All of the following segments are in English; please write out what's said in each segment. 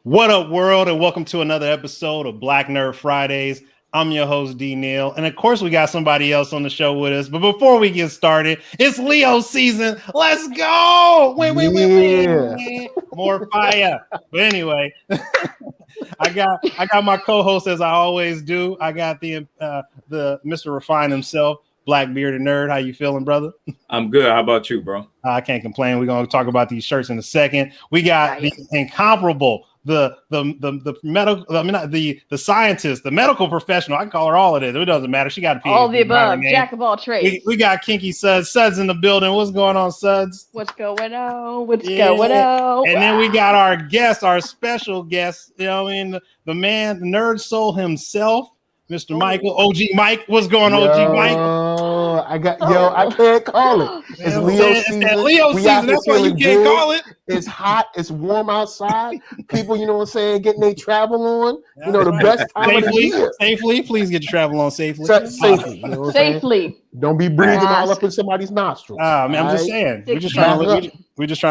What up, world, and welcome to another episode of Black Nerd Fridays. I'm your host, Neal, and of course, we got somebody else on the show with us. But before we get started, it's Leo season. Let's go! Win. More fire. But anyway, I got my co-host as I always do. I got the Mr. Refine himself, Black Bearded Nerd. How you feeling, brother? I'm good. How about you, bro? I can't complain. We're gonna talk about these shirts in a second. We got the incomparable, the medical, the scientist, the medical professional. I can call her all of it. It doesn't matter. She got a PhD. All the above, jack of all trades. We got KinkySudz. Suds in the building. What's going on, Suds? What's going on? Going on? And then we got our guest, our special guest. You know, the man, the nerd soul himself, Mr. Michael, OG Mike. What's going on, OG Mike? I can't call it. It's Leo season. It's Leo season. That's why you can't call it. It's hot. It's warm outside. People, you know what I'm saying, getting their travel on. You know, the best time of the year. Safely. Please get your travel on safely. Safely. You know Safely. Don't be breathing all up in somebody's nostrils. Man, I'm just saying. We're just trying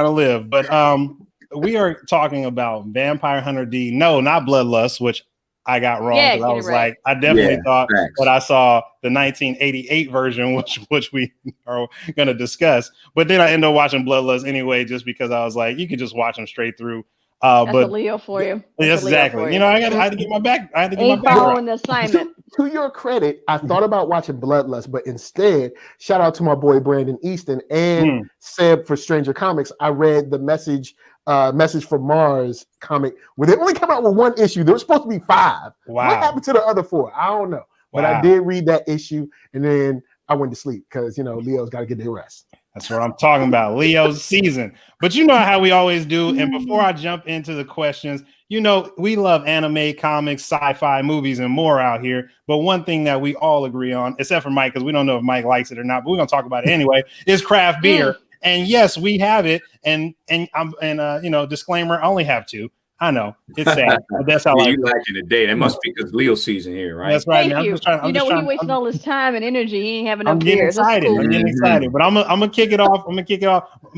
to live. But we are talking about Vampire Hunter D. No, not Bloodlust, which I got wrong. I was like, I definitely thought that I saw the 1988 version, which we are going to discuss. But then I ended up watching Bloodlust anyway, just because I was like, you could just watch them straight through. That's a Leo for you. Yes, exactly. You know, I had to get my back. I had to get my back. Following the assignment. To your credit, I thought about watching Bloodlust, but instead, shout out to my boy Brandon Easton and Seb for Stranger Comics. I read the Message from Mars comic where they only came out with one issue. There was supposed to be 5. Wow. What happened to the other 4? I don't know. But I did read that issue, and then I went to sleep because, you know, Leo's got to get their rest. That's what I'm talking about, Leo's season. But you know how we always do. And before I jump into the questions, you know, we love anime, comics, sci-fi, movies, and more out here. But one thing that we all agree on, except for Mike, because we don't know if Mike likes it or not, but we're going to talk about it anyway, is craft beer. And yes, we have it. And you know, disclaimer, I only have 2. I know it's sad, but that's how you like it today. That must be because Leo season here, right? That's right. Thank you. When he wasting all his time and energy, he ain't having enough beer. I'm getting excited, but I'm gonna kick it off.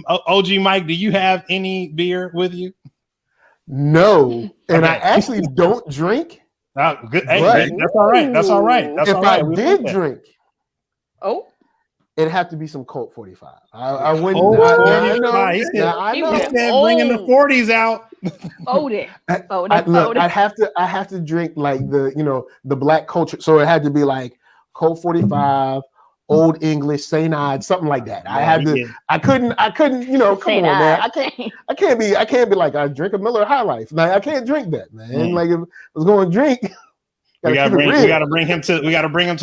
OG Mike, do you have any beer with you? No, and I actually don't drink. Good. Hey, that's all right. That's all right. That's all right. If I did drink, it'd have to be some Colt 45. I wouldn't. I know. He said bringing the 40s out. I have to drink like the black culture. So it had to be like Colt 45, Old English, St. Ides, something like that. I couldn't, you know, come on, man. I can't be like, I drink a Miller High Life. Like, I can't drink that, man. Like, if I was going to drink, we gotta bring him to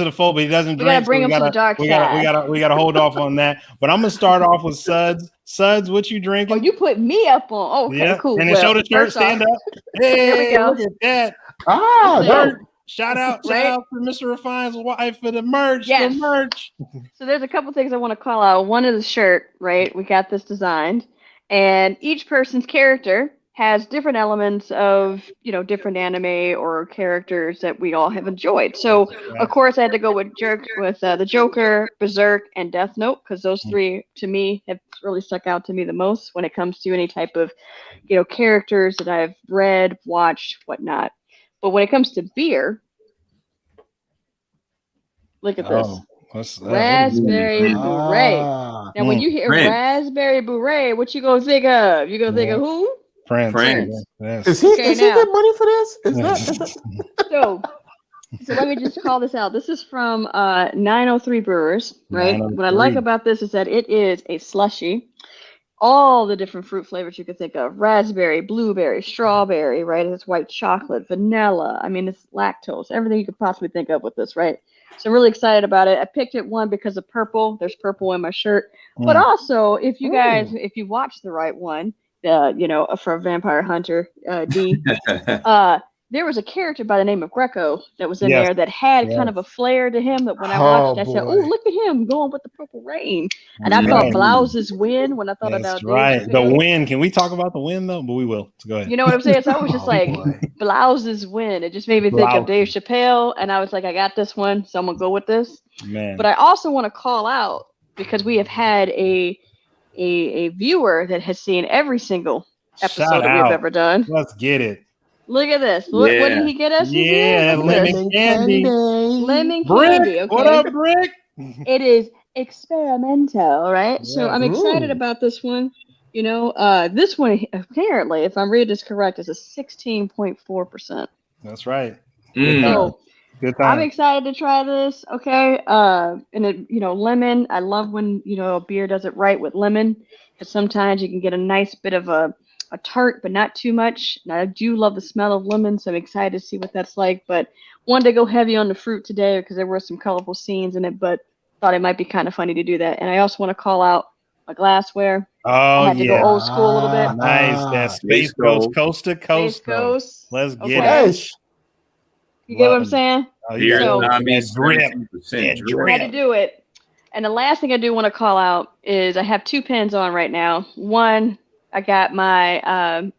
the fold, but he doesn't drink. We gotta bring him to the dark side. We gotta hold off on that. But I'm gonna start off with Suds. Suds, what you drinking? Oh, you put me up on. Okay, cool. And then show the shirt, stand up. Hey, here we go. Look at that. Shout out for Mr. Refine's wife for the merch. Yes. The merch. So there's a couple things I want to call out. One is the shirt, right? We got this designed, and each person's character has different elements of, you know, different anime or characters that we all have enjoyed. So, of course, I had to go with the Joker, Berserk, and Death Note, because those 3, to me, have really stuck out to me the most when it comes to any type of, you know, characters that I've read, watched, whatnot. But when it comes to beer, look at this. Raspberry Beret. Now, when you hear Raspberry Beret, what you gonna think of? You gonna think of who? Prince. Yes. Is he get money for this? So let me just call this out. This is from 903 Brewers, right? What I like about this is that it is a slushy. All the different fruit flavors you could think of: raspberry, blueberry, strawberry, right? It's white chocolate, vanilla. I mean, it's lactose. Everything you could possibly think of with this, right? So I'm really excited about it. I picked it because of purple. There's purple in my shirt, but also if you watch the right one. You know, for Vampire Hunter D, there was a character by the name of Greco that was in there that had kind of a flair to him that when I watched it, I said, oh, look at him going with the purple rain. And I thought Blouse's win when I thought about that. Right. The win. Can we talk about the win though? But we will. So go ahead. You know what I'm saying? So I was just Blouse's win. It just made me think of Dave Chappelle. And I was like, I got this one, so I'm going to go with this. Man. But I also want to call out, because we have had a viewer that has seen every single episode that we've ever done. Let's get it. Look at this. What did he get us? Yeah, lemon candy. Lemon Brick, candy. Okay. what up, Brick? It is experimental, right? Yeah. So I'm excited about this one. You know, this one apparently, if I'm reading this correct, is a 16.4%. That's right. So good time. I'm excited to try this. Okay. And it, lemon. I love when a beer does it right with lemon, because sometimes you can get a nice bit of a tart, but not too much. And I do love the smell of lemon, so I'm excited to see what that's like. But wanted to go heavy on the fruit today because there were some colorful scenes in it, but thought it might be kind of funny to do that. And I also want to call out my glassware. I had to go old school a little bit. Nice. That Space Ghost, coast to coast. Space Ghost. Let's get it. You get what I'm saying? Beer zombies, drip. I had to do it. And the last thing I do want to call out is I have 2 pens on right now. One, I got my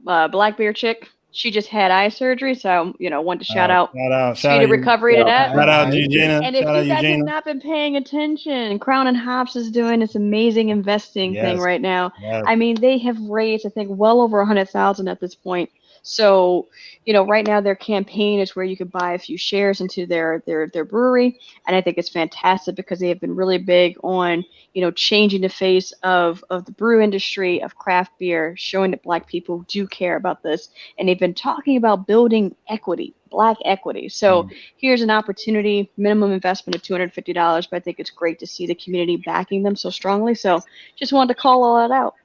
black bear chick. She just had eye surgery, so wanted to shout out speedy recovery to that. Shout out Eugenia. And if you guys have not been paying attention, Crown and Hops is doing this amazing investing thing right now. Yes. I mean, they have raised, I think, well over 100,000 at this point. So, right now their campaign is where you could buy a few shares into their brewery, and I think it's fantastic because they have been really big on changing the face of the brew industry, of craft beer, showing that Black people do care about this, and they've been talking about building equity, Black equity. So here's an opportunity, minimum investment of $250, but I think it's great to see the community backing them so strongly. So just wanted to call all that out.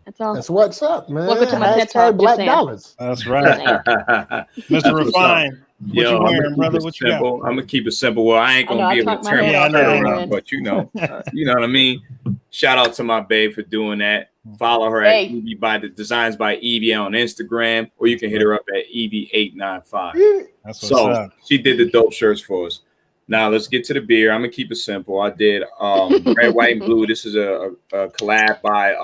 That's all. That's what's up, man. Welcome to my TED Talk. Black dollars. That's right. Mr. Refine. What you wearing, brother? What you got? I'm gonna keep it simple. Well, I ain't gonna be able to turn my around, but you know what I mean. Shout out to my babe for doing that. Follow her at Evie by the Designs by Evie on Instagram, or you can hit her up at Evie895. That's what's up. She did the dope shirts for us. Now let's get to the beer. I'm gonna keep it simple. I did red, white, and blue. This is a collab by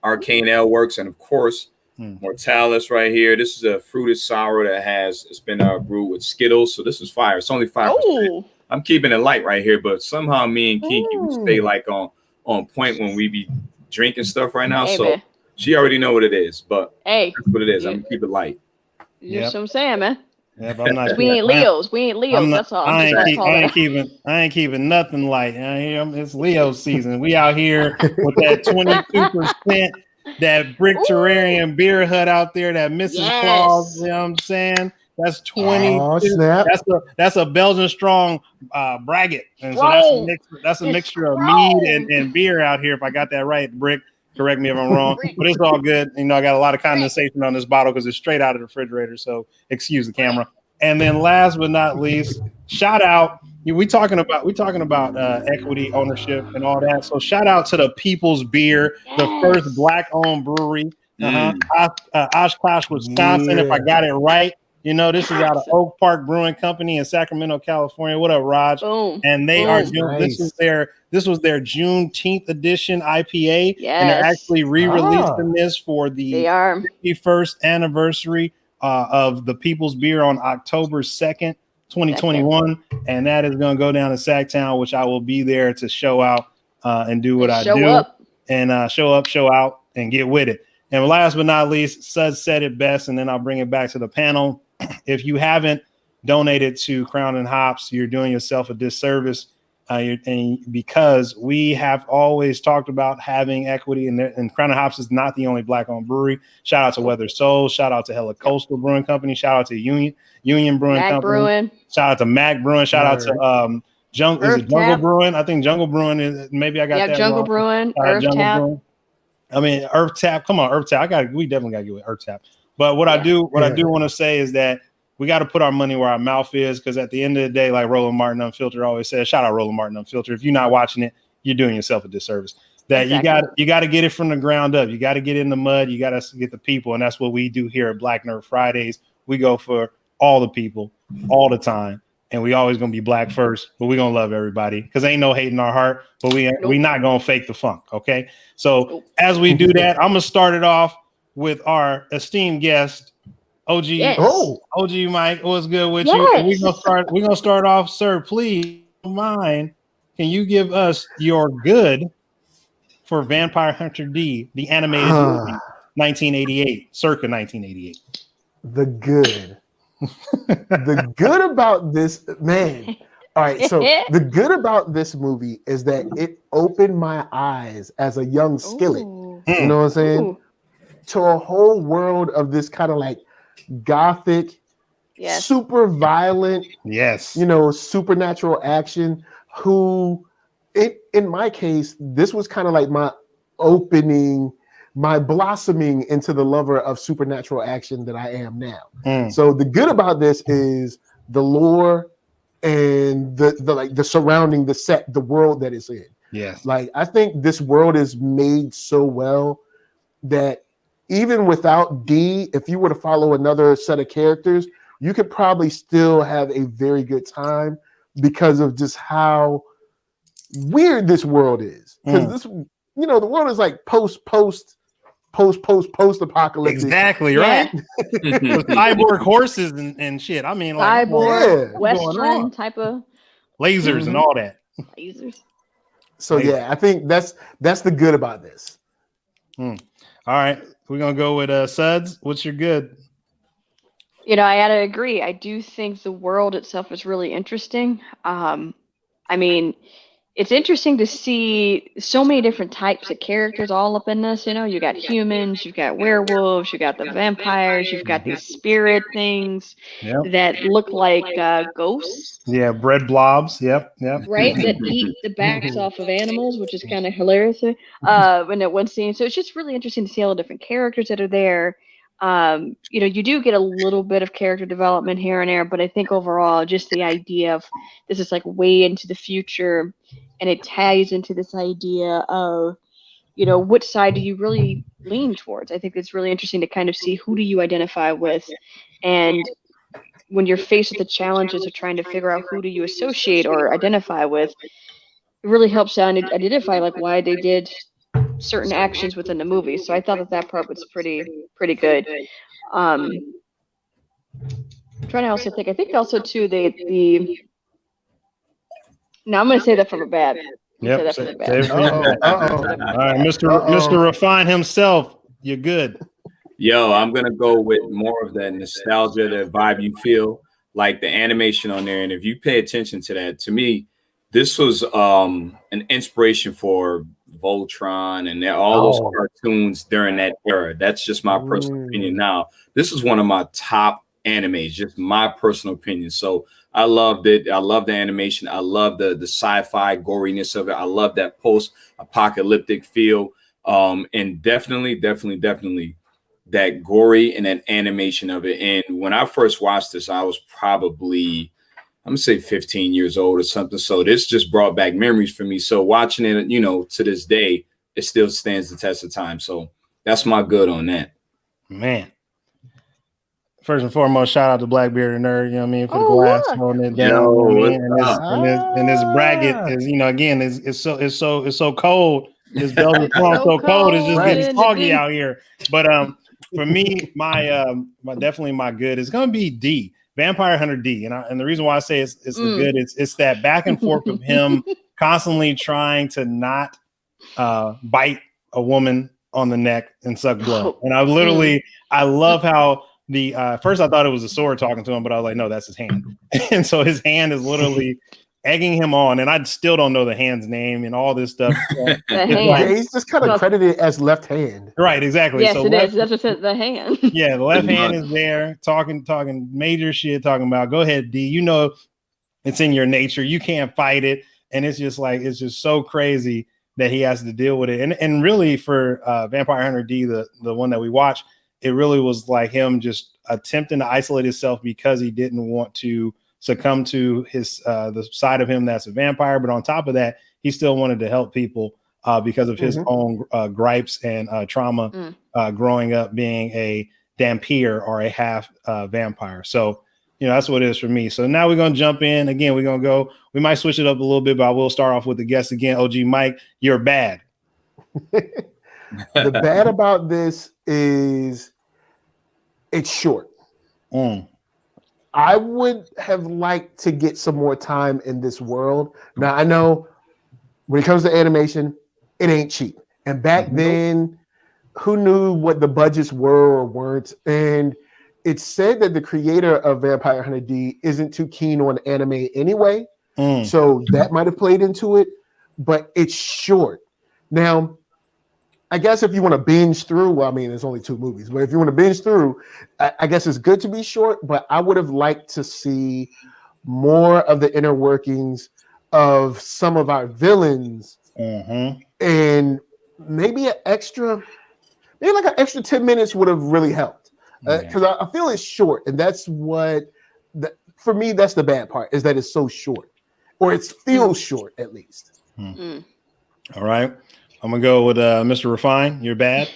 Arcane Ale Works, and of course Mortalis right here. This is a fruited sour that it's been brewed with Skittles, so this is fire. It's only 5%. I'm keeping it light right here, but somehow me and Kinky we stay like on point when we be drinking stuff right now. So she already know what it is, but that's what it is. I'm gonna keep it light. You know what I'm saying, man. Yeah, but I'm not. We ain't Leos. That's all. I ain't keeping nothing light. It's Leo season. We out here with that 22%, that brick terrarium beer hut out there, that Mrs. Claus. You know what I'm saying? That's 20. That's a Belgian strong braggot, and so that's a mixture of mead and beer out here. If I got that right, Brick. Correct me if I'm wrong, but it's all good. I got a lot of condensation on this bottle because it's straight out of the refrigerator. So excuse the camera. And then last but not least, shout out. We talking about equity, ownership, and all that. So shout out to the People's Beer, the first Black-owned brewery, Oshkosh, Wisconsin. If I got it right. This is out of Oak Park Brewing Company in Sacramento, California. What up, Raj? Boom. And they are doing this was their Juneteenth edition IPA. Yes. And they're actually re-releasing this for the 51st anniversary of the People's Beer on October 2nd, 2021. And that is going to go down to Sacktown, which I will be there to show out and do what I do. And show up, show out, and get with it. And last but not least, Sudz said it best, and then I'll bring it back to the panel. If you haven't donated to Crown and Hops, you're doing yourself a disservice. And because we have always talked about having equity, and Crown and Hops is not the only Black-owned brewery. Shout out to Weather Soul. Shout out to Hella Coastal Brewing Company. Shout out to Union Brewing Company. Brewing. Shout out to Mac Brewing. Shout out to Jungle Brewing. I think Jungle Brewing is maybe I got that Jungle wrong. Brewing. Earth Tap. Brewing. I mean, Earth Tap. Come on, Earth Tap. We definitely gotta get with Earth Tap. But what I do want to say is that we got to put our money where our mouth is, because at the end of the day, like Roland Martin Unfiltered always says, shout out Roland Martin Unfiltered. If you're not watching it, you're doing yourself a disservice. That you got to get it from the ground up. You got to get in the mud. You got to get the people, and that's what we do here at Black Nerd Fridays. We go for all the people, all the time, and we always gonna be Black first. But we gonna love everybody because ain't no hate in our heart. But we not gonna fake the funk. Okay. So as we do that, I'm gonna start it off with our esteemed guest. OG, OG Mike, what's good with you? And we're gonna start off, sir. Please don't mind. Can you give us your good for Vampire Hunter D, the animated movie, 1988, circa 1988? The good. The good about this, man. All right, so the good about this movie is that it opened my eyes as a young skillet. Ooh. You know what I'm saying? Ooh. To a whole world of this kind of like gothic, Yes. super violent, Yes, supernatural action. Who, in my case, this was kind of like my opening, my blossoming into the lover of supernatural action that I am now. So the good about this is the lore and the surrounding, the set, the world that it's in. yes. Like, I think this world is made so well that even without D, if you were to follow another set of characters, you could probably still have a very good time because of just how weird this world is. Because this, the world is like post apocalyptic. Exactly, right? With cyborg horses and shit. I mean, like Cyborg, what's going Western on? type of Lasers and all that. lasers. So yeah, I think that's the good about this. All right, we're gonna go with Suds. What's your good? I gotta agree. I do think the world itself is really interesting. I mean, it's interesting to see so many different types of characters all up in this. You got humans, you've got werewolves, you got the vampires, you've got these spirit things that look like ghosts. Yeah, bread blobs. Yep. Right, that eat the backs off of animals, which is kind of hilarious in that one scene. So it's just really interesting to see all the different characters that are there. You do get a little bit of character development here and there, but I think overall, just the idea of this is like way into the future, and it ties into this idea of, which side do you really lean towards? I think it's really interesting to kind of see who do you identify with, and when you're faced with the challenges of trying to figure out who do you associate or identify with, it really helps to identify like why they did certain actions within the movie. So I thought that part was pretty good. Trying to also think. I think also too Now I'm going to say that from a bad. Yep. Say that from a bad. All right, Mr. Refine himself. You're good. Yo, I'm gonna go with more of that nostalgia, that vibe you feel, like the animation on there. And if you pay attention to that, to me, this was an inspiration for Voltron and all those cartoons during that era. That's just my personal opinion. Now, this is one of my top animes, just my personal opinion. So I loved it. I love the animation. I love the sci-fi goriness of it. I love that post-apocalyptic feel. And definitely that gory and that animation of it. And when I first watched this, I was probably, I'm gonna say 15 years old or something. So this just brought back memories for me. So watching it, to this day, it still stands the test of time. So that's my good on that. Man. First and foremost, shout out to Blackbearded Nerd, for the glass holding it down. And this bracket is, again, it's so cold. This velvet so cold, it's just getting soggy out here. But for me, my definitely my good is gonna be D, Vampire Hunter D. And the reason why I say it's the good, it's that back and forth of him constantly trying to not bite a woman on the neck and suck blood. And I love how first I thought it was a sword talking to him, but I was like, no, that's his hand. And so his hand is literally egging him on, and I still don't know the hand's name and all this stuff. He's just kind of credited as left hand. Right, exactly. Yes, so it is. That's what said the hand. Yeah, the left hand is there talking major shit, talking about, go ahead, D. It's in your nature. You can't fight it. And it's just so crazy that he has to deal with it. And really for Vampire Hunter D, the one that we watched, it really was like him just attempting to isolate himself because he didn't want to succumb to his the side of him that's a vampire. But on top of that, he still wanted to help people because of his own gripes and trauma growing up being a Dhampir or a half vampire. So, that's what it is for me. So now we're going to jump in. Again, we might switch it up a little bit, but I will start off with the guest again. OG Mike, you're bad. The bad about this is it's short. I would have liked to get some more time in this world. Now, I know when it comes to animation, it ain't cheap. And back then, who knew what the budgets were or weren't? And it's said that the creator of Vampire Hunter D isn't too keen on anime anyway. So that might have played into it, but it's short. Now, I guess if you want to binge through, well, I mean, there's only 2 movies, but if you want to binge through, I guess it's good to be short, but I would have liked to see more of the inner workings of some of our villains, and maybe like an extra 10 minutes would have really helped, because I feel it's short, and that's for me, that's the bad part, is that it's so short, or it feels short at least. All right, I'm gonna go with Mr. Refine. You're bad.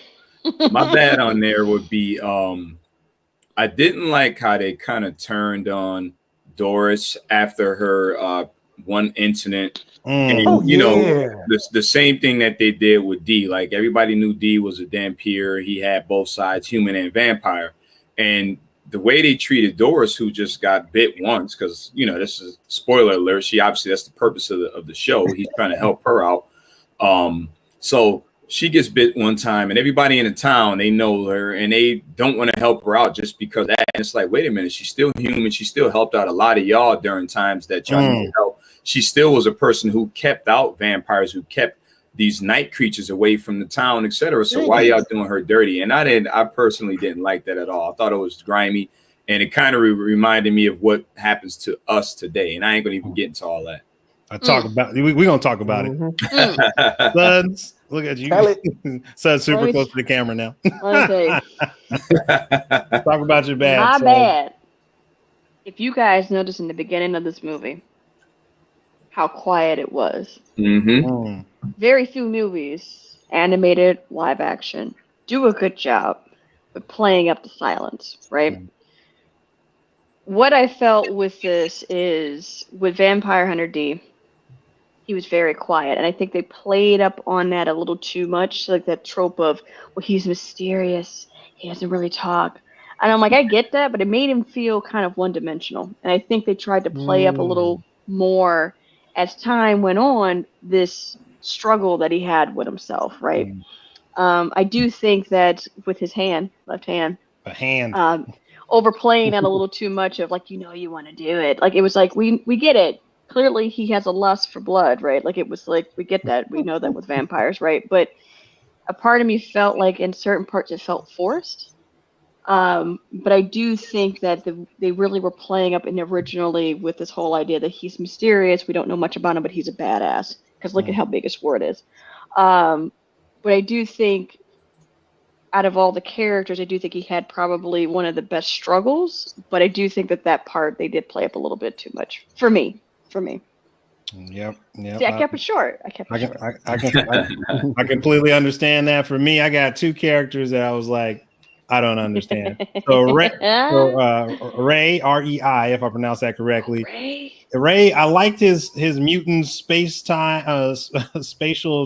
My bad on there would be I didn't like how they kind of turned on Doris after her one incident. And, you know, the same thing that they did with D. Like, everybody knew D was a Dampier. He had both sides, human and vampire. And the way they treated Doris, who just got bit once, because, you know, this is spoiler alert. She obviously, that's the purpose of the show. He's trying to help her out. So she gets bit one time, and everybody in the town, they know her, and they don't want to help her out just because of that. And it's like, wait a minute, she's still human. She still helped out a lot of y'all during times that y'all needed help. She still was a person who kept out vampires, who kept these night creatures away from the town, etc. So why y'all doing her dirty? And I personally didn't like that at all. I thought it was grimy, and it kind of reminded me of what happens to us today. And I ain't gonna even get into all that. We're gonna talk about it. Suds, look at you. Suds super close to the camera now. Talk about your bad. My bad. If you guys notice in the beginning of this movie how quiet it was. Very few movies, animated, live action, do a good job of playing up the silence, right? What I felt with this is, with Vampire Hunter D, he was very quiet, and I think they played up on that a little too much, like that trope of, well, he's mysterious, he doesn't really talk. And I'm like, I get that, but it made him feel kind of one-dimensional. And I think they tried to play up a little more as time went on, this struggle that he had with himself, right? I do think that with his left hand, overplaying that a little too much of, like, you know, you want to do it. Like, it was like, we get it. Clearly he has a lust for blood, right? Like, it was like, we get that. We know that with vampires, right? But a part of me felt like in certain parts it felt forced. But I do think that they really were playing up in originally with this whole idea that he's mysterious. We don't know much about him, but he's a badass. Because look at how big his sword is. But I do think, out of all the characters, I do think he had probably one of the best struggles. But I do think that part they did play up a little bit too much for me. Yep. See, I kept it short. I completely understand that. For me, I got 2 characters that I was like, I don't understand. So Ray, R-E-I, if I pronounce that correctly. Ray, I liked his mutant spatial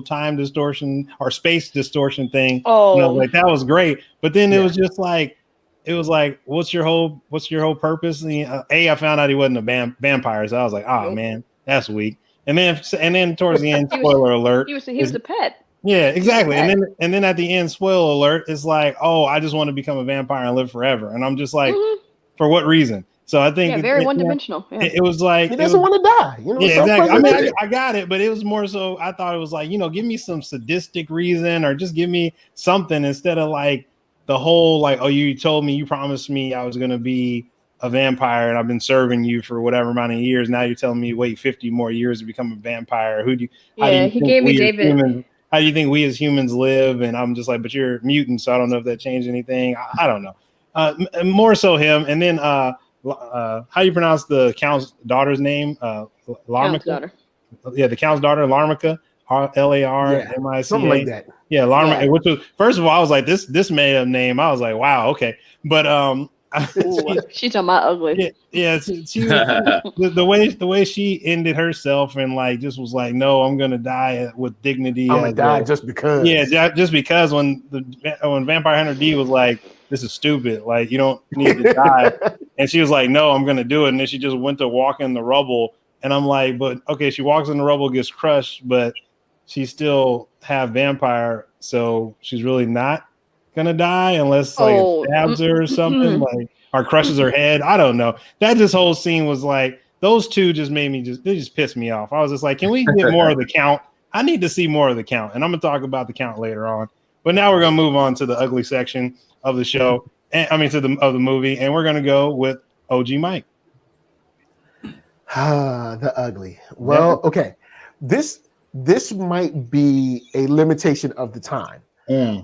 time distortion or space distortion thing. Like, that was great. But then it was just like, what's your whole purpose? And, I found out he wasn't a vampire, so I was like, man, that's weak. And then towards the end, spoiler alert, he was a pet. Yeah, exactly. And then at the end, spoiler alert, it's like, oh, I just want to become a vampire and live forever. And I'm just like, for what reason? So I think very one-dimensional. It was like, he doesn't want to die. You know, yeah, exactly. I mean, I got it, but it was more so, I thought it was like, give me some sadistic reason, or just give me something instead of like the whole like, oh, you promised me I was going to be a vampire and I've been serving you for whatever amount of years. Now you're telling me wait 50 more years to become a vampire. He gave me David. How do you think we as humans live? And I'm just like, but you're mutant, so I don't know if that changed anything. I don't know. More so him. And then how do you pronounce the Count's daughter's name? Larmica? Yeah, the Count's daughter, Larmica. Larmica. Something like that. Yeah, Larmica. Yeah. Which was, first of all, I was like, this made up name. I was like, wow, okay. But she's on my ugly. Yeah, she the way she ended herself and like just was like, no, I'm gonna die with dignity. I'm gonna die just because. Yeah, just because when Vampire Hunter D was like, this is stupid, like you don't need to die, and she was like, no, I'm gonna do it, and then she just went to walk in the rubble, and I'm like, but okay, she walks in the rubble, gets crushed, but she still have vampire, so she's really not gonna die unless like it stabs her or something, like or crushes her head. I don't know. This whole scene was like those two just made me they just pissed me off. I was just like, can we get more of the Count? I need to see more of the Count, and I'm gonna talk about the Count later on. But now we're gonna move on to the ugly section of the show, and of the movie, and we're gonna go with OG Mike. The ugly. Well, okay. This might be a limitation of the time.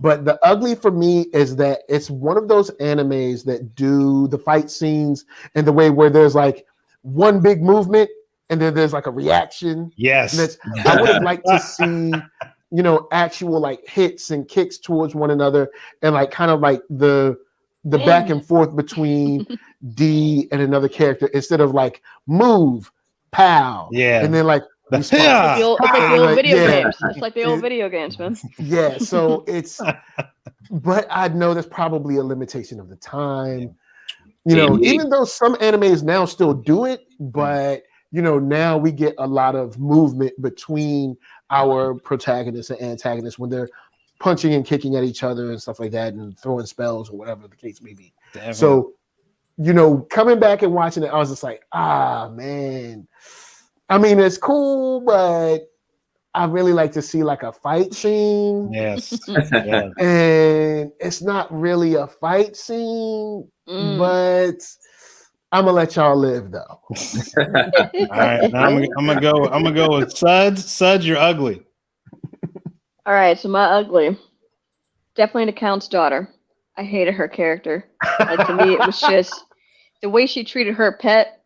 But the ugly for me is that it's one of those animes that do the fight scenes in the way where there's like one big movement and then there's like a reaction. Yes. I would have liked to see, actual like hits and kicks towards one another and like kind of like the back and forth between D and another character instead of like move, pow. Yeah. And then like it's like the old video games. It's like the old video games, man. Yeah, so but I know that's probably a limitation of the time. Even though some animes now still do it, but now we get a lot of movement between our protagonists and antagonists when they're punching and kicking at each other and stuff like that and throwing spells or whatever the case may be. Definitely. So, coming back and watching it, I was just like, man. I mean, it's cool, but I really like to see like a fight scene. Yes. Yeah. And it's not really a fight scene, but I'm gonna let y'all live though. All right, now I'm gonna go with Suds. Suds, you're ugly. All right, so my ugly, definitely the Count's daughter. I hated her character. Like, to me, it was just the way she treated her pet.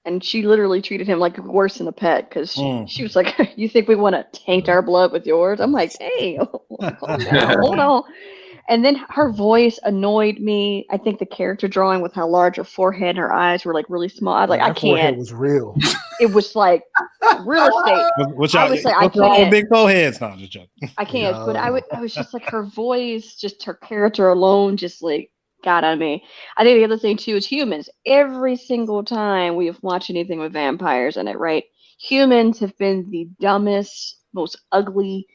And she literally treated him like worse than a pet because she was like, you think we want to taint our blood with yours? I'm like, hey, hold on. And then her voice annoyed me. I think the character drawing with how large her forehead and her eyes were like really small. I was like, I can't. It was real. It was like real estate. What's all big foreheads? No, just joking. I can't. No. But I was just like, her voice, just her character alone, just like, got on me. I think the other thing too is humans. Every single time we have watched anything with vampires in it, right? Humans have been the dumbest, most ugly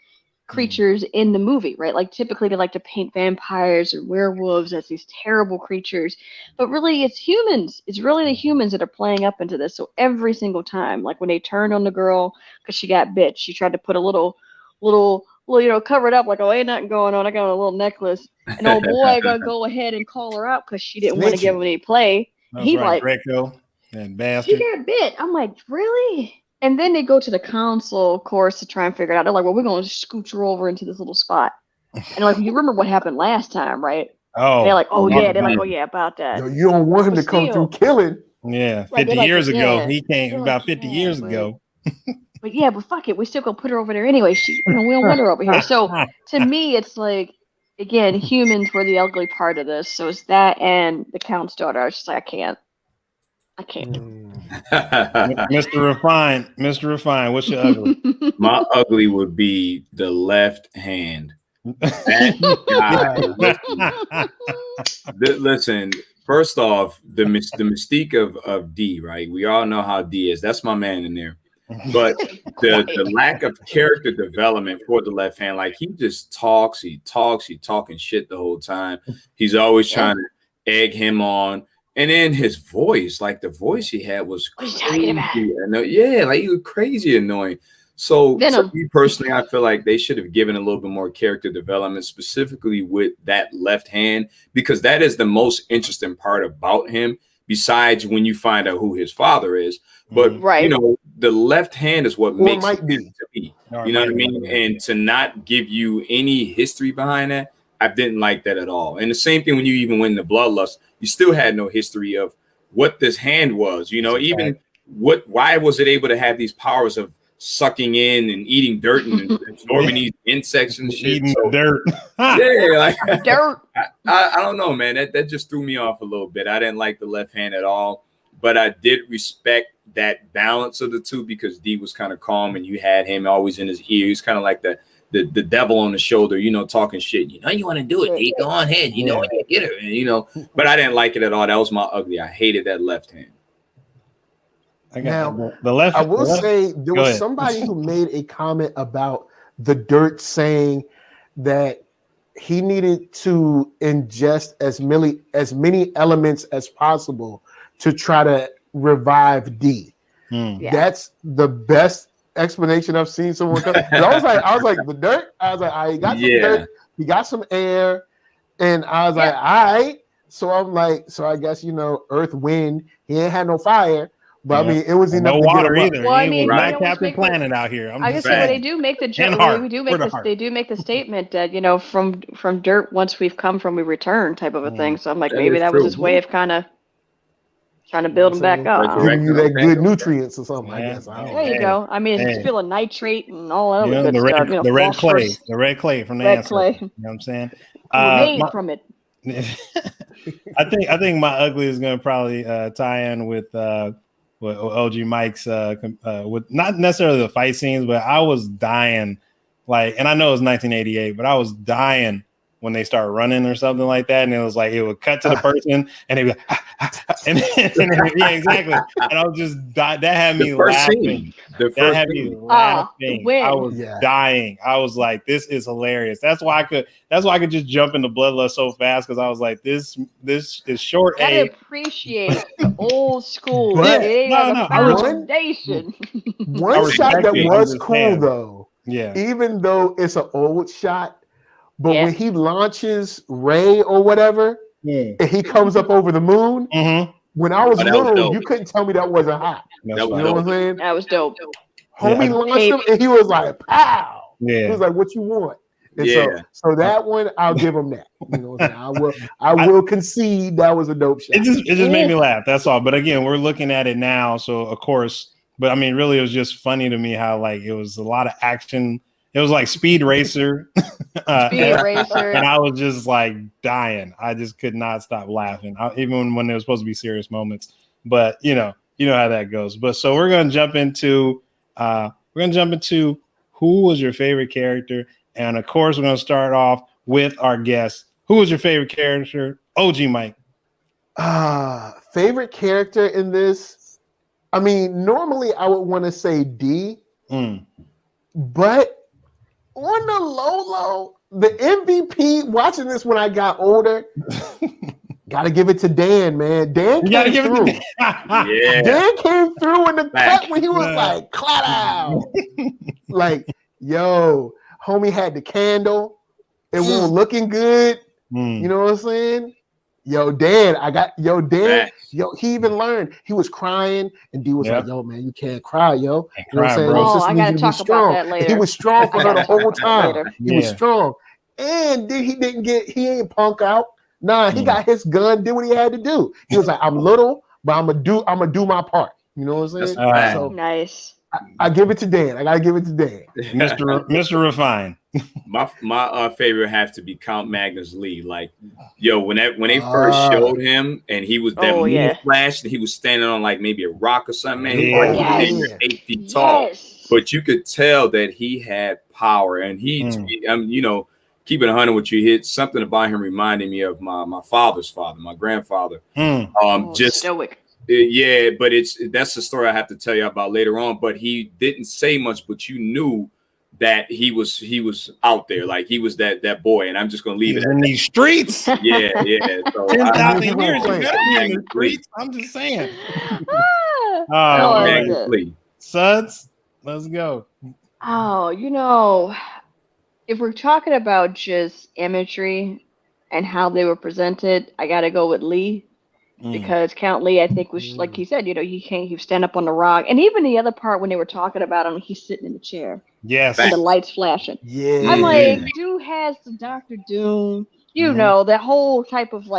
creatures in the movie, right? Like typically they like to paint vampires or werewolves as these terrible creatures, but really it's humans. It's really the humans that are playing up into this. So every single time, like when they turned on the girl because she got bit, she tried to put a little, cover it up like, oh, ain't nothing going on. I got a little necklace. And old boy gonna go ahead and call her out because she didn't want to give him any play. He right, like Greco and bastard. She got bit. I'm like, really? And then they go to the council, of course, to try and figure it out. They're like, well, we're gonna scooch her over into this little spot. And like, you remember what happened last time, right? Oh, they're like, oh yeah, they're like, oh yeah, about that. You don't want him to come through killing. Yeah, 50 years ago. He came about 50 years ago. But yeah, but fuck it, we still gonna put her over there anyway. We don't want her over here. So to me, it's like, again, humans were the ugly part of this. So it's that and the Count's daughter. I was just like, I can't. Mr. Refine, what's your ugly? My ugly would be the left hand. Listen, first off, the mystique of D, right? We all know how D is. That's my man in there. But the lack of character development for the left hand, like he just talks, he talking shit the whole time. He's always trying to egg him on. And then his voice, like the voice he had was crazy. Yeah, like he was crazy annoying. So for me personally, I feel like they should have given a little bit more character development, specifically with that left hand, because that is the most interesting part about him, besides when you find out who his father is. But the left hand is what makes it to be. You know what I mean? And to not give you any history behind that, I didn't like that at all. And the same thing when you even went into Bloodlust, you still had no history of what this hand was. Why was it able to have these powers of sucking in and eating dirt and absorbing these insects and shit? Eating dirt. Dirt. I don't know, man. That just threw me off a little bit. I didn't like the left hand at all, but I did respect that balance of the two because D was kind of calm and you had him always in his ear. He's kind of like the devil on the shoulder, talking shit. You want to do it, D, go on ahead. You know, get her, But I didn't like it at all. That was my ugly. I hated that left hand. Now, I will say there was somebody who made a comment about the dirt saying that he needed to ingest as many elements as possible to try to revive D. Yeah. That's the best explanation I've seen someone come. I was like, the dirt. I was like, he got some dirt, he got some air, and I was like, all right. So I'm like, so I guess Earth, wind. He ain't had no fire, but I mean, it was enough no to water get him either. Well, I mean, not Captain Planet out here. I just say, well, they do make the statement that from dirt, once we've come from, we return, type of a thing. So I'm like, maybe that was his way of kind of trying to build him back up. Giving you that good nutrients or something, I guess. There you go. I mean, it's full of nitrate and all that other good stuff. The red clay. Phosphorus. The red clay from the Red answer. clay. You know what I'm saying? Made from it. I think my ugly is going to probably tie in with OG Mike's with not necessarily the fight scenes, but I was dying, and I know it was 1988, but I was dying when they start running or something like that, and it was like it would cut to the person and they'd be like, and yeah, exactly. And I was just that had me laughing. That had me laughing. I was dying. I was like, this is hilarious. That's why I could just jump into Bloodlust so fast, because I was like, this is short A. I appreciate the old school. Foundation. One shot that was cool though. Yeah. Even though it's an old shot. But when he launches Ray or whatever, and he comes up over the moon, when I was little, you couldn't tell me that wasn't hot. You know what I'm saying? That was dope. Homie launched him, and he was like, pow! Yeah. He was like, what you want? And so that one, I'll give him that. You know what I'm saying? I will concede that was a dope shot. It just made me laugh. That's all. But again, we're looking at it now, so of course. But I mean, really, it was just funny to me how it was a lot of action. It was like Speed Racer. And I was just dying. I just could not stop laughing, even when there was supposed to be serious moments. But you know how that goes. But so we're gonna jump into who was your favorite character, and of course we're gonna start off with our guest. Who was your favorite character? OG Mike. Favorite character in this? I mean, normally I would want to say D, but on the low, the MVP, watching this when I got older, gotta give it to Dan, man. Dan came through. Dan came through in the cut when he was like, clap out. Yo, homie had the candle. It wasn't looking good. You know what I'm saying? Dan, he even learned. He was crying, and D was like, yo, man, you can't cry, yo. You know what I'm saying? Oh, I gotta talk about that later. He was strong for her the whole time. He was strong. And then he ain't punk out. Nah, he got his gun, did what he had to do. He was like, I'm little, but I'm gonna do my part. You know what I'm saying? So nice. I give it to Dan. I gotta give it to Dan. Mr. Refine. My favorite have to be Count Magnus Lee. When they first showed him and he was that moon flash and he was standing on maybe a rock or something, man. He was 8 feet tall. But you could tell that he had power, and keeping 100 with you, hit something about him reminding me of my father's father, my grandfather. Just stoic. But that's the story I have to tell you about later on. But he didn't say much, but you knew that he was out there, he was that boy. And I'm just gonna leave it in these streets. So 10,000 years, you gotta be in the streets. I'm just saying. Suds, let's go. If we're talking about just imagery and how they were presented, I gotta go with Lee. Because Count Lee, I think, was like he said, he stand up on the rock, and even the other part when they were talking about him, he's sitting in the chair, and the lights flashing. I'm like, dude has the Dr. Doom, that whole type of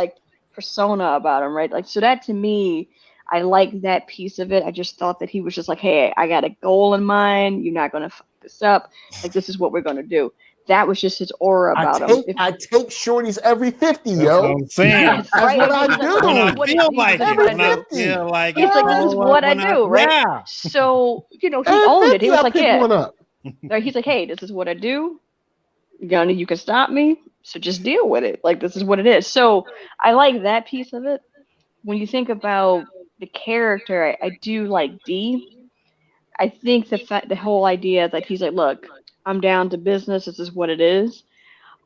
persona about him, right? So that to me, I like that piece of it. I just thought that he was just hey, I got a goal in mind. You're not gonna fuck this up. This is what we're gonna do. That was just his aura about him. I take shorties every 50, yo. What I'm saying. That's what I do. When I feel like it. It's this is what I do, right? Yeah. So, he owned it. He was he's like, hey, this is what I do. You can stop me. So just deal with it. This is what it is. So I like that piece of it. When you think about the character, I do like D. I think the whole idea that he's like, look, I'm down to business. This is what it is.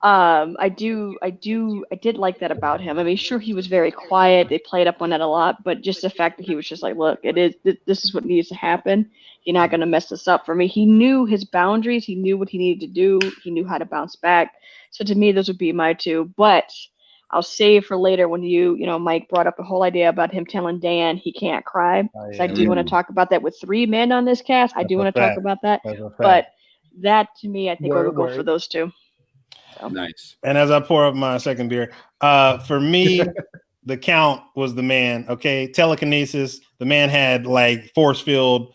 I did like that about him. I mean, sure, he was very quiet. They played up on that a lot, but just the fact that he was just like, look, this is what needs to happen. You're not going to mess this up for me. He knew his boundaries. He knew what he needed to do. He knew how to bounce back. So to me, those would be my two. But I'll save for later when Mike brought up the whole idea about him telling Dan he can't cry. So I do want to talk about that with 3 men on this cast. I do want to talk about that. But that to me, I think I would go for those two. So. Nice. And as I pour up my second beer, for me, the Count was the man. Okay, telekinesis. The man had like force field.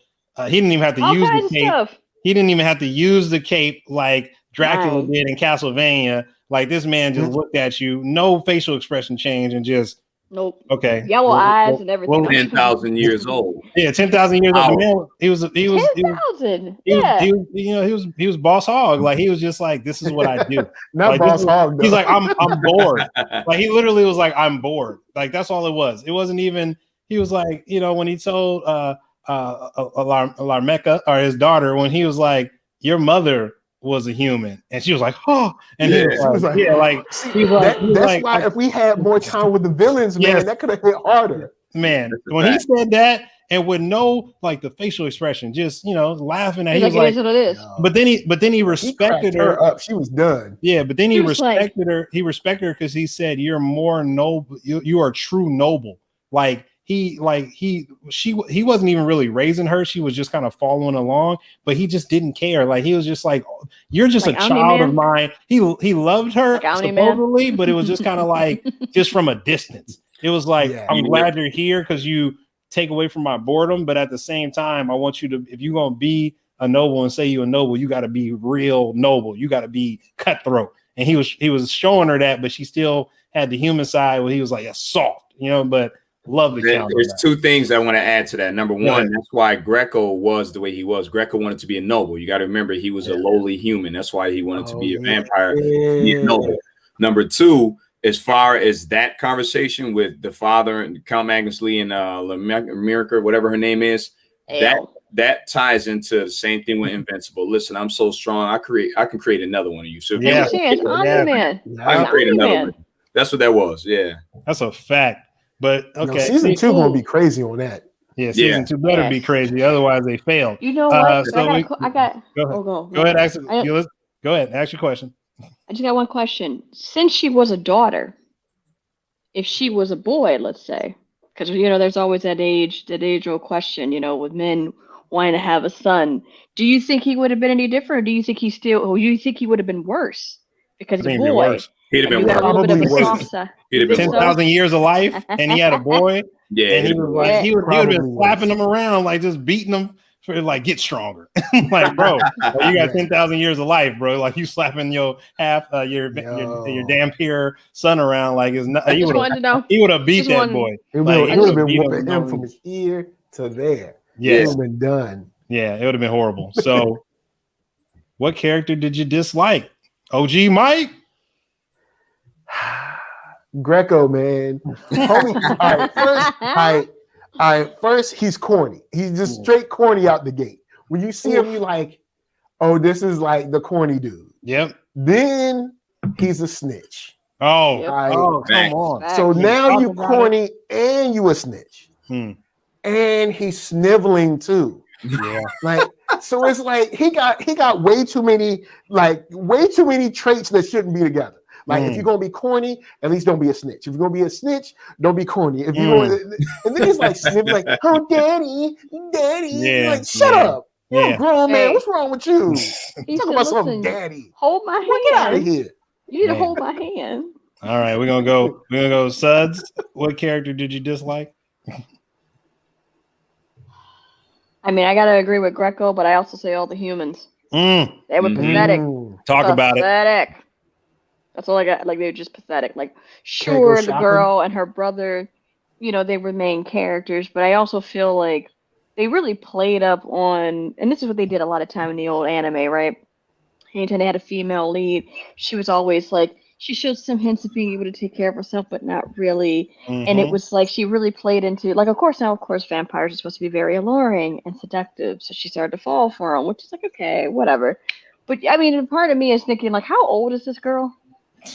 He didn't even have to use the cape. Stuff. He didn't even have to use the cape like Dracula did in Castlevania. Like this man just looked at you, no facial expression change, and just nope. Okay. Yellow eyes and everything. 10,000 years old. Yeah, 10,000 years old. Man, he was 10,000. Yeah. He was boss hog. Like he was just like, this is what I do. Not like, boss hog. Though. He's like, I'm bored. Like he literally was like, I'm bored. Like that's all it was. It wasn't even. He was like, when he told Larmeca or his daughter when he was like, your mother was a human, and she was like, oh, and he was like, that's why if we had more time with the villains, man, that could have hit harder. Man, when he said that and with no like the facial expression, just laughing at, he was like, it is. But then he respected her up. She was done. Yeah, but then he respected her. He respected her because he said, "You're more noble. You are true noble." Like. He wasn't even really raising her. She was just kind of following along, but he just didn't care. Like he was just like, you're just like a child of mine. He loved her like supposedly, but it was just kind of like just from a distance. It was like, I'm glad you're here because you take away from my boredom. But at the same time, I want you to, if you're going to be a noble and say you're a noble, you got to be real noble. You got to be cutthroat. And he was showing her that, but she still had the human side where he was like, soft, but love the Count. There's 2 things I want to add to that. Number one, that's why Greco was the way he was. Greco wanted to be a noble. You got to remember he was a lowly human. That's why he wanted to be a vampire. Be a noble. Number 2, as far as that conversation with the father and Count Magnus Lee and America, whatever her name is, that ties into the same thing with Invincible. Listen, I'm so strong. I can create another one of you. So I can create another one. That's what that was. Yeah, that's a fact. But okay, season 2 gonna be crazy on that. Yeah, season 2 better be crazy, otherwise they fail. You know what? Go ahead. Go ahead. Ask your question. I just got one question. Since she was a daughter, if she was a boy, let's say, because there's always that age-old question, with men wanting to have a son. Do you think he would have been any different, or do you think he would have been worse because he's a boy? He'd have been worse. 10,000 years of life, and he had a boy. Yeah, and he was like, he would have been slapping them around, like just beating them for like get stronger. Like, bro, you got 10,000 years of life, bro. Like you slapping your your damn son around, like it's not. He would have beat that boy. It would have been whooping him from his ear to there. Yeah, it would have been done. Yeah, it would have been horrible. So, what character did you dislike? OG Mike. Greco, man. Homie, all right, first he's corny. He's just straight corny out the gate. When you see him, you like, oh, this is like the corny dude. Yep. Then he's a snitch. Oh, right? Come on. So now you corny and you a snitch. And he's sniveling too. Yeah. Like, so it's like he got way too many traits that shouldn't be together. Like if you're gonna be corny, at least don't be a snitch. If you're gonna be a snitch, don't be corny. If you're and then he's like sniveling, like, oh daddy. Yeah, like, shut up. You're a grown man. What's wrong with you? Talking about some daddy. Hold my hand. Get out of here. You need to hold my hand. All right, we're gonna go Suds. What character did you dislike? I mean, I gotta agree with Greco, but I also say all the humans. They were pathetic. Talk about it. Pathetic. That's all I got. Like, they were just pathetic. Like, sure, the girl and her brother, they were main characters, but I also feel like they really played up on, and this is what they did a lot of time in the old anime, right? Anytime they had a female lead, she was always like, she showed some hints of being able to take care of herself, but not really. And it was like she really played into, like, of course, vampires are supposed to be very alluring and seductive, so she started to fall for them, which is like, okay, whatever. But I mean, part of me is thinking, like, how old is this girl?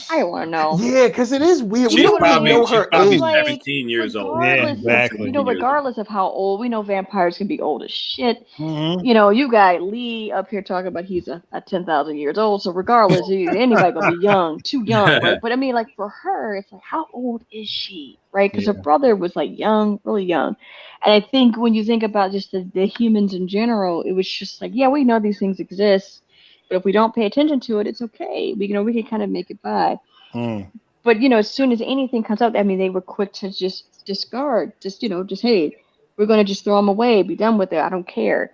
I want to know. Yeah, because it is weird. She's We don't probably, know she's her probably age. 17 years old. Yeah, exactly. Regardless of how old, we know vampires can be old as shit. Mm-hmm. You know, you got Lee up here talking about he's a 10,000 years old. So regardless, anybody gonna be young, too young, right? But I mean, like for her, it's like, how old is she, right? Because her brother was like young, really young. And I think when you think about just the humans in general, it was just like, yeah, we know these things exist, but if we don't pay attention to it, it's okay. We can kind of make it by. But as soon as anything comes up, I mean, they were quick to just discard, just hey, we're gonna just throw them away, be done with it. I don't care.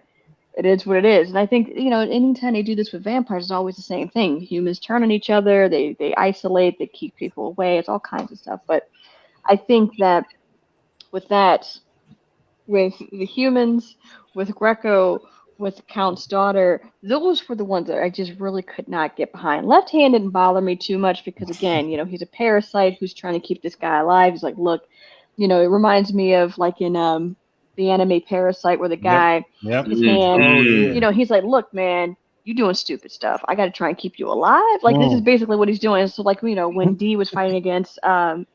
It is what it is. And I think anytime they do this with vampires, it's always the same thing. Humans turn on each other. They isolate. They keep people away. It's all kinds of stuff. But I think that with the humans, with Greco, with Count's daughter, those were the ones that I just really could not get behind. Left Hand didn't bother me too much because, again, he's a parasite who's trying to keep this guy alive. He's like, look, it reminds me of like in the anime Parasite where the guy, his hand, he's like, look, man, you doing stupid stuff. I got to try and keep you alive. Like, this is basically what he's doing. So, like, when Dee was fighting against the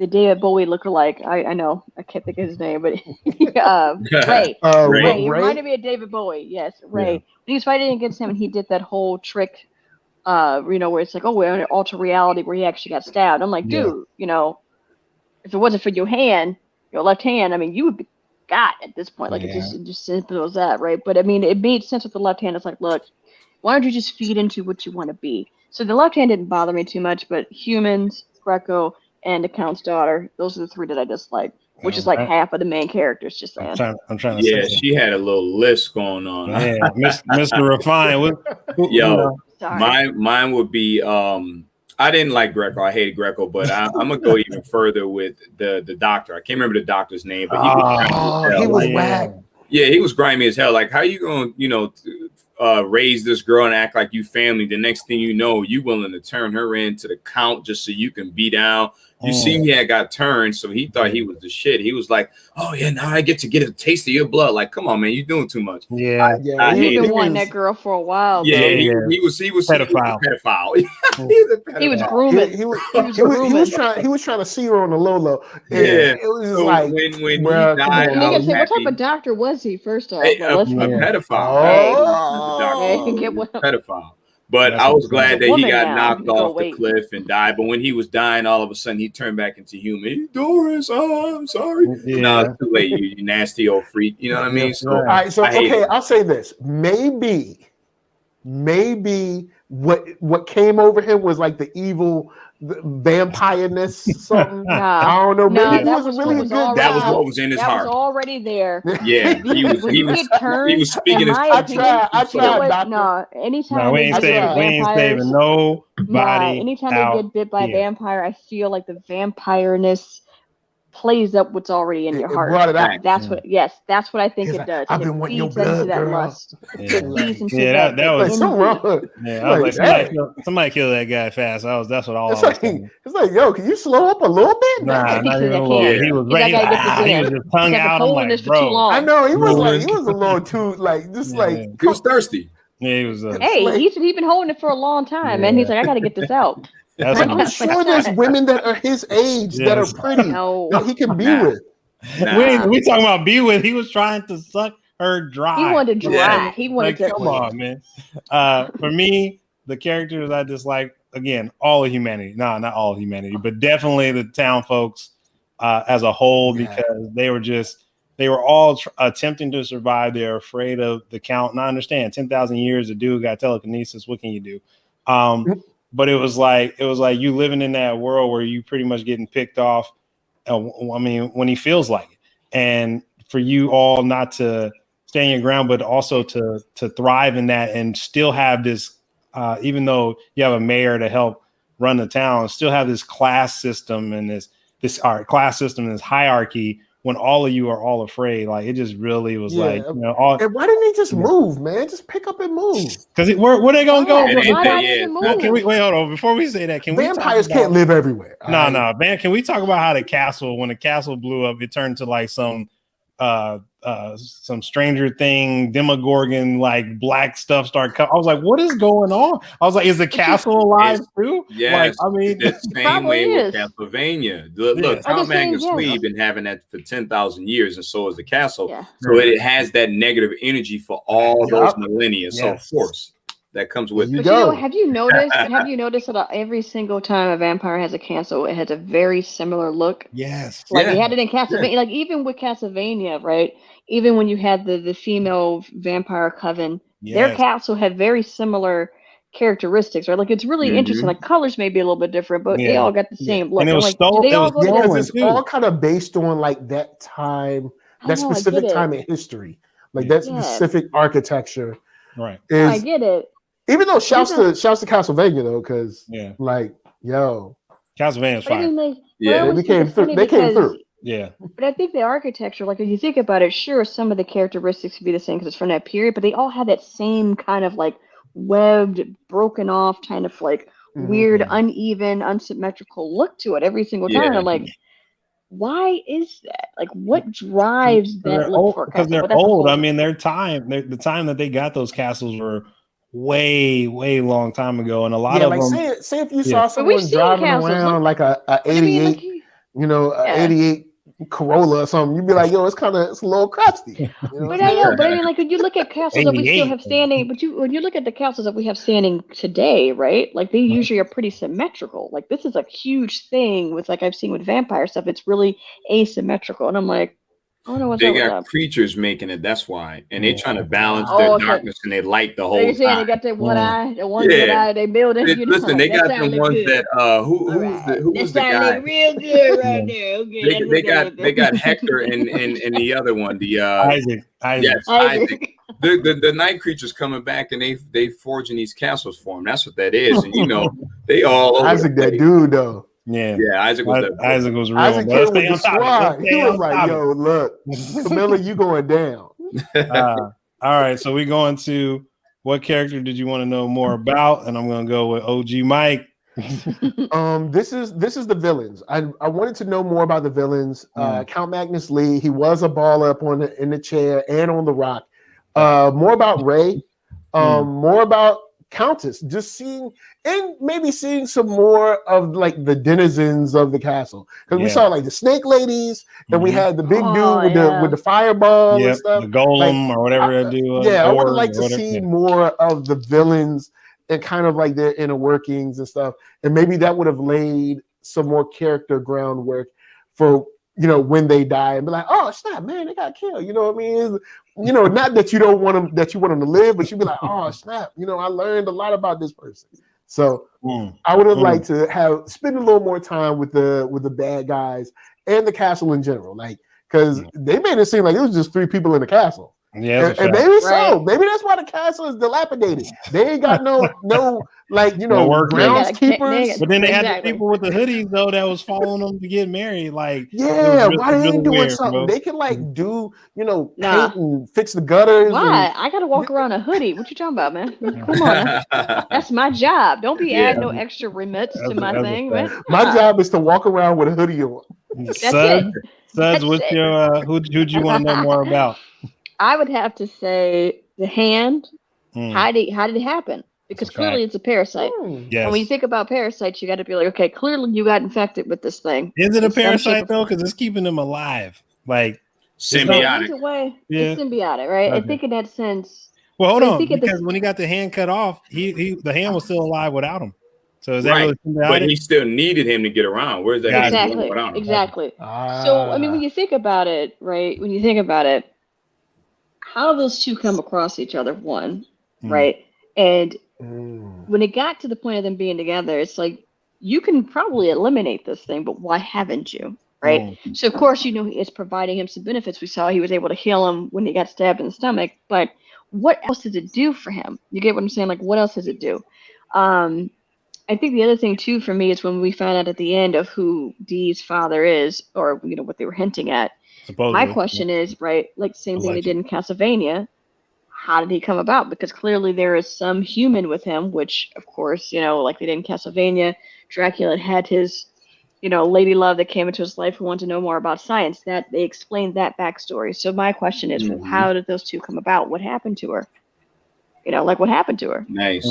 David Bowie lookalike, I know, I can't think of his name, but Ray. Ray. It reminded me of David Bowie. Yes, Ray. Yeah. When he was fighting against him, and he did that whole trick, where it's like, oh, we're in alter reality, where he actually got stabbed. I'm like, dude, if it wasn't for your left hand, I mean, you would be God at this point. Like, it just simple as that, right? But I mean, it made sense with the left hand. It's like, look, why don't you just feed into what you want to be? So the left hand didn't bother me too much, but humans, Greco, and the Count's daughter, those are the three that I dislike, which is like half of the main characters. Just saying. I'm trying to say she had a little list going on. Yeah, Mr. Refine. Mine would be I didn't like Greco. I hated Greco, but I'm gonna go even further with the doctor. I can't remember the doctor's name, but he was whack. Yeah, he was grimy as hell. Like, how you gonna raise this girl and act like you family? The next thing you know, you willing to turn her into the Count just so you can be down. You see, he had got turned, so he thought he was the shit. He was like, "Oh yeah, now I get to get a taste of your blood." Like, come on, man, you doing too much. Yeah, he's been wanting that girl for a while. Yeah, he was pedophile. He was grooming. He was trying to see her on the low. Yeah, it was so like when he died, what type of doctor was he? First off, a pedophile. Pedophile. But I was glad that he got knocked off the cliff and died. But when he was dying, all of a sudden he turned back into human. Doris, I'm sorry. Yeah. No, it's too late. You nasty old freak. You know what I mean? So, all right. So okay, I'll say this. Maybe what came over him was like the evil vampireness, something. I don't know. Maybe he was really good. That was what was in his heart. That was already there. Yeah, he was speaking his. I tried. No, anytime we ain't saving nobody. Anytime they get bit by a vampire, I feel like the vampireness plays up what's already in your heart. Brought it out. That's what. Yes, that's what I think it does. I've been wanting your blood, that girl. Lust. That was so wrong. Yeah, I was like, somebody kill that guy fast. That's what all. It's like, yo, can you slow up a little bit? Nah, not even a little. He was ready. He was just tongue out. I'm like, bro. I know he was a little too he was thirsty. Yeah, he was. Hey, he's been holding it for a long time, man. He's like, I got to get this out. I'm sure there's women that are his age that are pretty that he can be with. We talking about be with. He was trying to suck her dry. He wanted to dry. He wanted to. Come on, man. For me, the characters I dislike, again, all of humanity. No, not all of humanity, but definitely the town folks as a whole, because they were all attempting to survive. They're afraid of the Count. And I understand 10,000 years, a dude got telekinesis. What can you do? But it was like you living in that world where you pretty much getting picked off. I mean, when he feels like it, and for you all not to stand your ground, but also to thrive in that and still have this, even though you have a mayor to help run the town, still have this class system and this class system and this hierarchy. When all of you are all afraid, like it just really was like, and why didn't they just move, man? Just pick up and move. Because where they gonna go? No, can we wait? Hold on. Before we say that, vampires can't live everywhere? No, man. Can we talk about how when the castle blew up, it turned to like some some Stranger Thing Demogorgon like black stuff start coming. I was like, what is going on? I was like, is the castle alive too? Yes, like, I mean, the same way with Castlevania. Look, Count Magnus Lee been having that for 10,000 years, and so is the castle. Yeah. So it has that negative energy for all those millennia. Yes. So of course that comes with it. Have you noticed? That every single time a vampire has a castle, it has a very similar look? Yes. Like we had it in Castlevania. Like even with Castlevania, right? Even when you had the female vampire coven, their castle had very similar characteristics, right? Like it's really interesting. Like colors may be a little bit different, but they all got the same look. And it was like, stolen. It's all kind of based on like that time, that specific time in history, like that specific architecture. Right. I get it. Even though shouts to Castlevania though, because like Castlevania's fine. They came through. Yeah. But I think the architecture, like if you think about it, sure, some of the characteristics would be the same because it's from that period, but they all have that same kind of like webbed, broken off, kind of like weird, uneven, unsymmetrical look to it every single time. I'm like, why is that? Like, what drives that look for a castle? Because they're old. I mean, the time that they got those castles were way long time ago, and a lot of them. Say if you saw someone driving around like a 88, 88 Corolla or something, you'd be like, yo, it's a little crusty. But I know, but I mean, like when you look at castles that we still have standing, when you look at the castles that we have standing today, right? Like they usually are pretty symmetrical. Like this is a huge thing with like I've seen with vampire stuff. It's really asymmetrical, and I'm like, I don't know what's they got creatures making it. That's why, and they're trying to balance their darkness and they light the whole time. They got that one eye, the one good eye. They build it. Listen, they got the ones that who was the guy? Real good right there. Okay, they got Hector and the other one, the Isaac. Yes, Isaac. The night creatures coming back and they forging these castles for him. That's what that is, and they all Isaac, that dude though. Yeah, Isaac was real. Isaac came with the squad. He was like, "Yo, look, Camilla, you going down." All right, so we going to what character did you want to know more about? And I'm going to go with OG Mike. This is the villains. I wanted to know more about the villains. Count Magnus Lee. He was a baller up in the chair and on the rock. More about Ray. More about Countess, just seeing some more of like the denizens of the castle, because we saw like the snake ladies and we had the big dude with the fireball and stuff, the golem or whatever they do. I would like to see more of the villains and kind of like their inner workings and stuff, and maybe that would have laid some more character groundwork for when they die and be like, oh snap, man, they got killed. You know what I mean? Not that you don't want them, that you want them to live, but you'd be like, oh snap, I learned a lot about this person. So I would have liked to spend a little more time with the bad guys and the castle in general, like because they made it seem like it was just 3 people in the castle. Yeah, and maybe so. Maybe that's why the castle is dilapidated. They ain't got no groundskeepers. But then they had the people with the hoodies though that was following them to get married. Like, why they ain't doing something? Bro. They can like do paint and fix the gutters. Why? I gotta walk around a hoodie. What you talking about, man? Come on, that's my job. Don't be adding no extra remits to my thing, man. My job is to walk around with a hoodie on. Suds, what's your who'd you want to know more about? I would have to say the hand. How did it happen? Because clearly it's a parasite. Yes. And when you think about parasites, you got to be like, okay, clearly you got infected with this thing. Is it a parasite though? Because it's keeping them alive, like symbiotic. It's symbiotic, right? I think in that sense. Well, hold on, because when he got the hand cut off, the hand was still alive without him. So is that really symbiotic? But he still needed him to get around. Where's that? Exactly. So I mean, when you think about it, right? When you think about it. How those two come across each other, right? And when it got to the point of them being together, it's like, you can probably eliminate this thing, but why haven't you, right? So, of course, it's providing him some benefits. We saw he was able to heal him when he got stabbed in the stomach, but what else does it do for him? You get what I'm saying? Like, what else does it do? I think the other thing, too, for me is when we found out at the end of who Dee's father is, or, what they were hinting at. Supposedly. My question is, right, like same thing they did in Castlevania, how did he come about? Because clearly there is some human with him, which, of course, like they did in Castlevania, Dracula had his lady love that came into his life who wanted to know more about science. That they explained that backstory. So my question is, well, how did those two come about? What happened to her? What happened to her? Nice.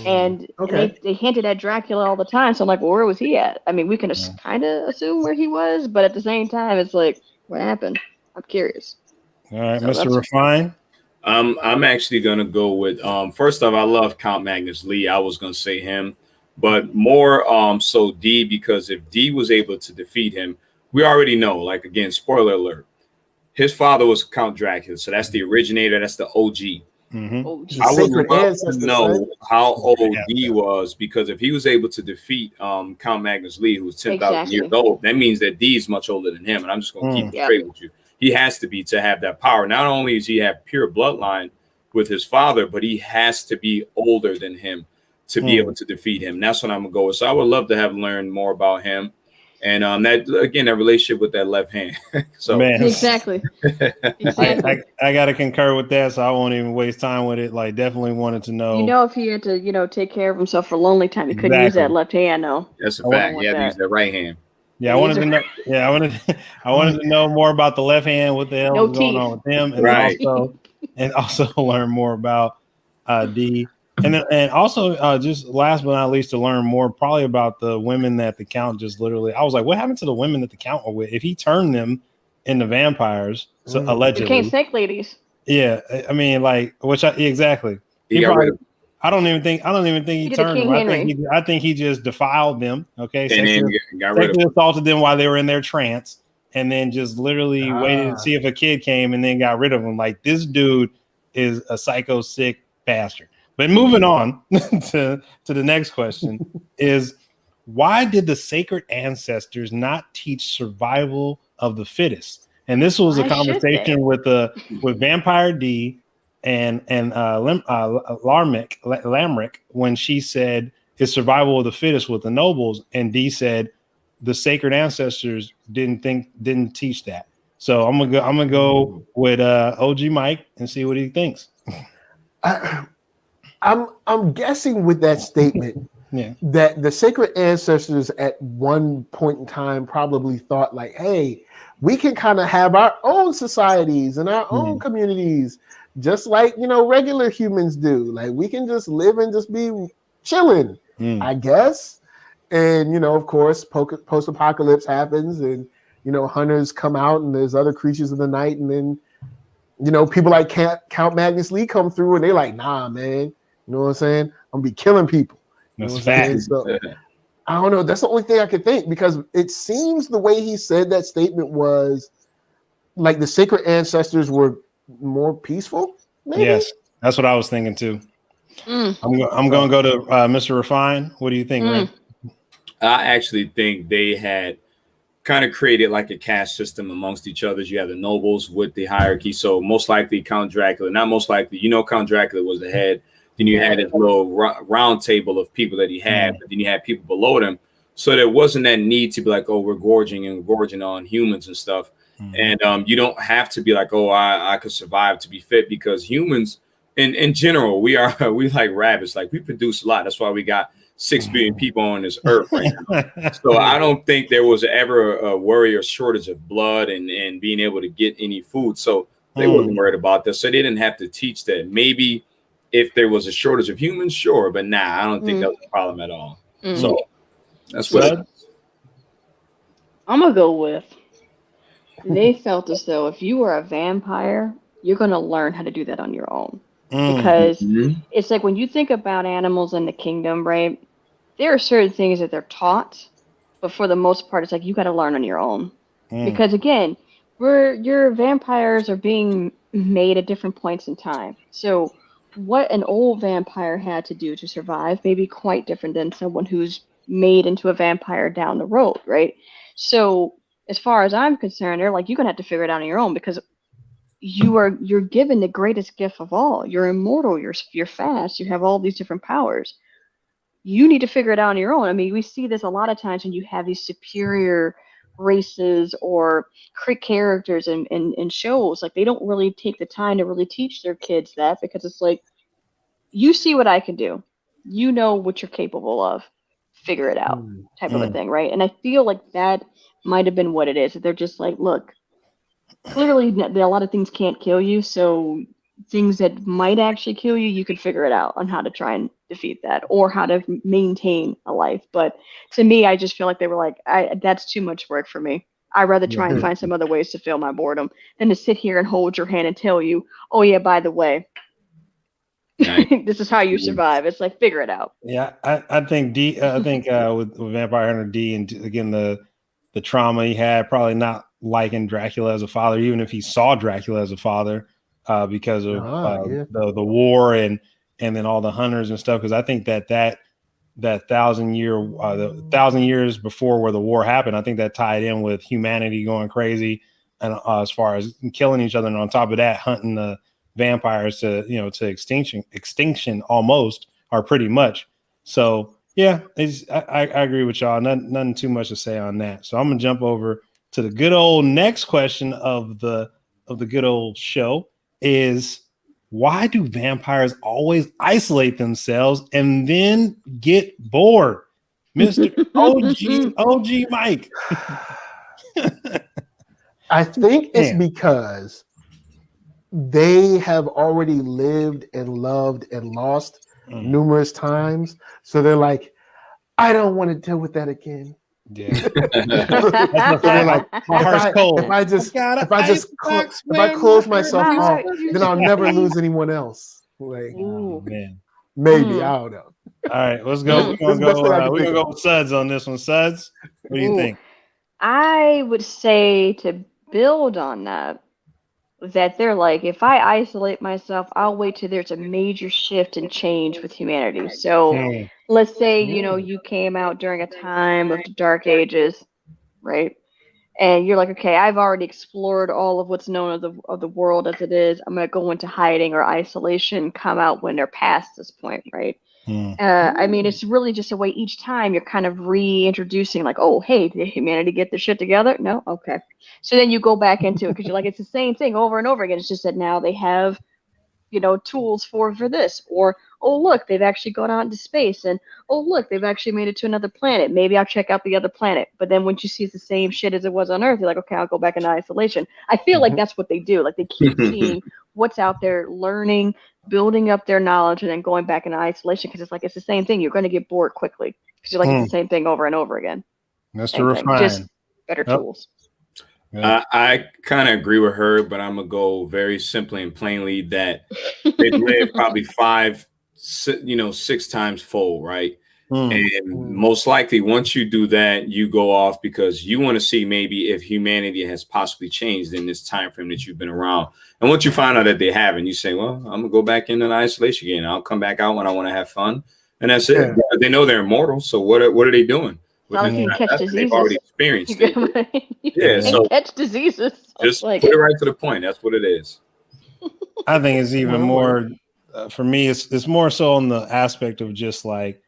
And they hinted at Dracula all the time. So I'm like, well, where was he at? I mean, we can kind of assume where he was, but at the same time, it's like, what happened? I'm curious. All right, so Mr. Refine. I'm actually gonna go with first off, I love Count Magnus Lee. I was gonna say him, but more so D, because if D was able to defeat him, we already know, like, again, spoiler alert, his father was Count Dracula, so that's the originator, that's the OG. I would love to know how old D was, because if he was able to defeat Count Magnus Lee, who was 10,000 years old, that means that D is much older than him. And I'm just going to keep it straight with you. He has to be to have that power. Not only does he have pure bloodline with his father, but he has to be older than him to be able to defeat him. And that's what I'm going to go with. So I would love to have learned more about him. And that, again, that relationship with that left hand. So exactly. I got to concur with that, so I won't even waste time with it. Like, definitely wanted to know. If he had to, take care of himself for lonely time, he couldn't use that left hand, though. That's a fact. He had to use that right hand. Yeah, I wanted to know. Yeah, I wanted to know more about the left hand. What the hell was going on with him, and also learn more about D. And also, just last but not least, to learn more probably about the women that the Count just literally. I was like, what happened to the women that the Count were with? If he turned them into vampires, so allegedly, became snake ladies. Yeah, I mean, like, exactly. I don't even think he turned them. I think he just defiled them. Okay, and then got rid of them. Assaulted them while they were in their trance, and then just literally waited to see if a kid came, and then got rid of them. Like, this dude is a psycho sick bastard. But moving on to the next question is, why did the sacred ancestors not teach survival of the fittest? And this was a conversation with Vampire D and Lamric when she said it's survival of the fittest with the nobles, and D said the sacred ancestors didn't teach that. So I'm gonna go with OG Mike and see what he thinks. I'm guessing with that statement that the sacred ancestors at one point in time probably thought like, hey, we can kind of have our own societies and our own communities, just like, regular humans do. Like, we can just live and just be chilling, I guess. And, of course, post-apocalypse happens and, hunters come out and there's other creatures of the night. And then, people like Count Magnus Lee come through and they're like, nah, man. You know what I'm saying? I'm gonna be killing people. That's fact. So, I don't know. That's the only thing I could think, because it seems the way he said that statement was like the sacred ancestors were more peaceful. Maybe? Yes, that's what I was thinking too. I'm going to go to Mr. Refine. What do you think, man? I actually think they had kind of created like a caste system amongst each other. You have the nobles with the hierarchy. So most likely Count Dracula, not most likely, Count Dracula was the head. Then you had his little round table of people that he had, but then you had people below them. So there wasn't that need to be like, oh, we're gorging on humans and stuff. And you don't have to be like, oh, I could survive to be fit, because humans in general, we like rabbits. Like, we produce a lot. That's why we got 6 billion people on this earth right now. So I don't think there was ever a worry or shortage of blood and being able to get any food. So they wasn't worried about that. So they didn't have to teach that. Maybe if there was a shortage of humans, sure, but I don't think that was a problem at all. So that's what I'm gonna go with. They felt as though if you were a vampire, you're gonna learn how to do that on your own. Because it's like when you think about animals in the kingdom, right? There are certain things that they're taught, but for the most part, it's like you got to learn on your own. Because again, your vampires are being made at different points in time. So what an old vampire had to do to survive may be quite different than someone who's made into a vampire down the road, right? So as far as I'm concerned, they're like, you're gonna have to figure it out on your own, because you're given the greatest gift of all. You're immortal, you're fast, you have all these different powers. You need to figure it out on your own. I mean, we see this a lot of times when you have these superior races or characters in shows. Like, they don't really take the time to really teach their kids that, because it's like, you see what I can do, you know what you're capable of, figure it out type of a thing, right? And I feel like that might have been what it is. That they're just like, look, clearly a lot of things can't kill you, so things that might actually kill you, you could figure it out on how to try and defeat that or how to maintain a life. But to me, I just feel like they were like, that's too much work for me. I'd rather try and find some other ways to fill my boredom than to sit here and hold your hand and tell you, oh yeah, by the way, this is how you survive. It's like, figure it out. Yeah, I think with Vampire Hunter D, and again the trauma he had, probably not liking Dracula as a father, even if he saw Dracula as a father, because of the war and then all the hunters and stuff. Because I think that 1,000 years before where the war happened, I think that tied in with humanity going crazy and as far as killing each other, and on top of that, hunting the vampires to extinction almost, or pretty much. So yeah, I agree with y'all. Nothing too much to say on that. So I'm gonna jump over to the good old next question of the good old show is, why do vampires always isolate themselves and then get bored? Mr. OG Mike. I think it's because they have already lived and loved and lost numerous times. So they're like, I don't want to deal with that again. Yeah. They're like, my heart's cold. If I close myself off, then I'll never lose anyone else. Like, man. Maybe, I don't know. All right, let's go. We're gonna go with Suds on this one. Suds, what do you think? I would say, to build on that they're like, if I isolate myself, I'll wait till there's a major shift and change with humanity. So let's say, you came out during a time of the Dark Ages, right? And you're like, okay, I've already explored all of what's known of the world as it is. I'm going to go into hiding or isolation, come out when they're past this point, right? I mean, it's really just a way each time you're kind of reintroducing, like, oh, hey, did humanity get their shit together? No? Okay. So then you go back into it because you're like, it's the same thing over and over again. It's just that now they have, tools for this. Or, oh, look, they've actually gone out into space. And, oh, look, they've actually made it to another planet. Maybe I'll check out the other planet. But then once you see it's the same shit as it was on Earth, you're like, okay, I'll go back into isolation. I feel like that's what they do. Like, they keep seeing what's out there, learning, building up their knowledge, and then going back into isolation, because it's like, it's the same thing. You're going to get bored quickly because you're like, it's the same thing over and over again. That's the refine. Just better tools. I kind of agree with her, but I'm going to go very simply and plainly that they live probably 6 times full, right? And most likely once you do that, you go off because you want to see maybe if humanity has possibly changed in this time frame that you've been around. And once you find out that they haven't, you say, well, I'm going to go back into isolation again. I'll come back out when I want to have fun. And that's it. They know they're immortal. So what are they doing? They've already experienced it. So catch diseases. Just put it right to the point. That's what it is. I think it's even more, for me, it's more so on the aspect of just like,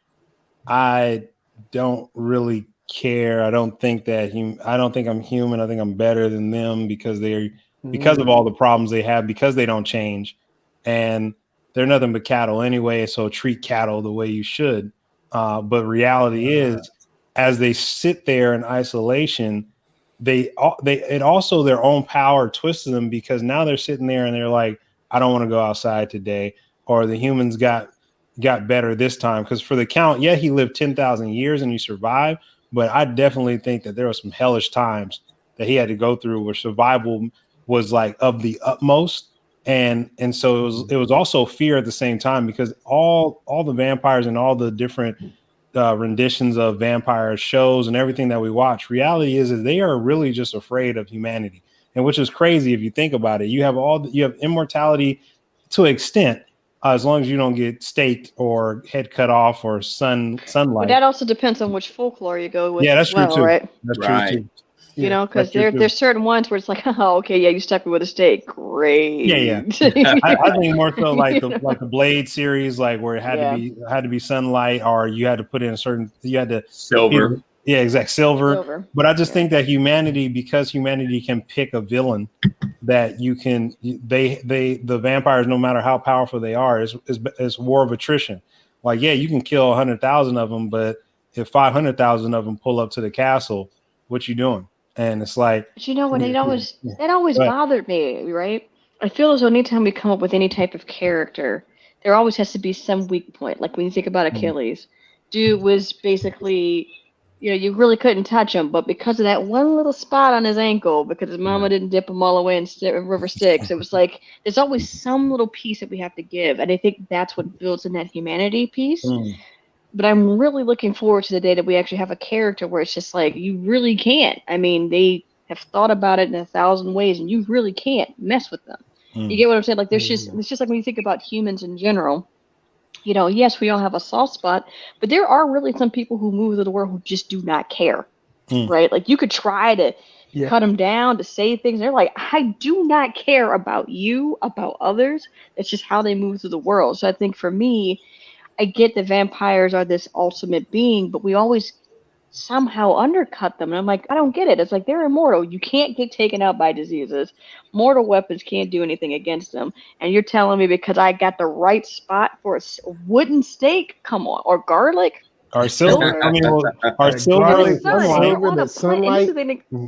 I don't really care. I don't think I'm human. I think I'm better than them because of all the problems they have, because they don't change, and they're nothing but cattle anyway. So treat cattle the way you should. But reality is, as they sit there in isolation, it also their own power twisted them, because now they're sitting there and they're like, I don't want to go outside today, or the humans got better this time. Because for the count, he lived 10,000 years and he survived, but I definitely think that there were some hellish times that he had to go through where survival was like of the utmost. And so it was also fear at the same time, because all the vampires and all the different renditions of vampire shows and everything that we watch, reality is they are really just afraid of humanity, and which is crazy if you think about it. You have immortality to an extent, as long as you don't get staked or head cut off or sunlight. But that also depends on which folklore you go with. Yeah, that's true too. Right? That's true too. Because there's certain ones where it's like, oh, okay, you stuck me with a stake. Great. Yeah. I think more so like the Blade series, like where it had to be sunlight, or you had to put in silver. Yeah, exact silver. But I just think that because humanity can pick a villain that the vampires, no matter how powerful they are, is war of attrition. Like, you can kill 100,000 of them, but if 500,000 of them pull up to the castle, what you doing? And it's like, but you know what? That always bothered me, right? I feel as though anytime we come up with any type of character, there always has to be some weak point. Like when you think about Achilles, dude was basically, you really couldn't touch him, but because of that one little spot on his ankle, because his mama didn't dip him all the way in River Styx, it was like there's always some little piece that we have to give, and I think that's what builds in that humanity piece. But I'm really looking forward to the day that we actually have a character where it's just like you really can't. I mean, they have thought about it in 1,000 ways, and you really can't mess with them. You get what I'm saying? Like it's just like when you think about humans in general. Yes, we all have a soft spot, but there are really some people who move through the world who just do not care, right? Like you could try to cut them down, to say things. They're like, I do not care about you, about others. It's just how they move through the world. So I think for me, I get that vampires are this ultimate being, but we always somehow undercut them. And I'm like, I don't get it. It's like they're immortal. You can't get taken out by diseases. Mortal weapons can't do anything against them. And you're telling me because I got the right spot for a wooden stake? Come on. Or garlic? Our silver. I mean, our silver. The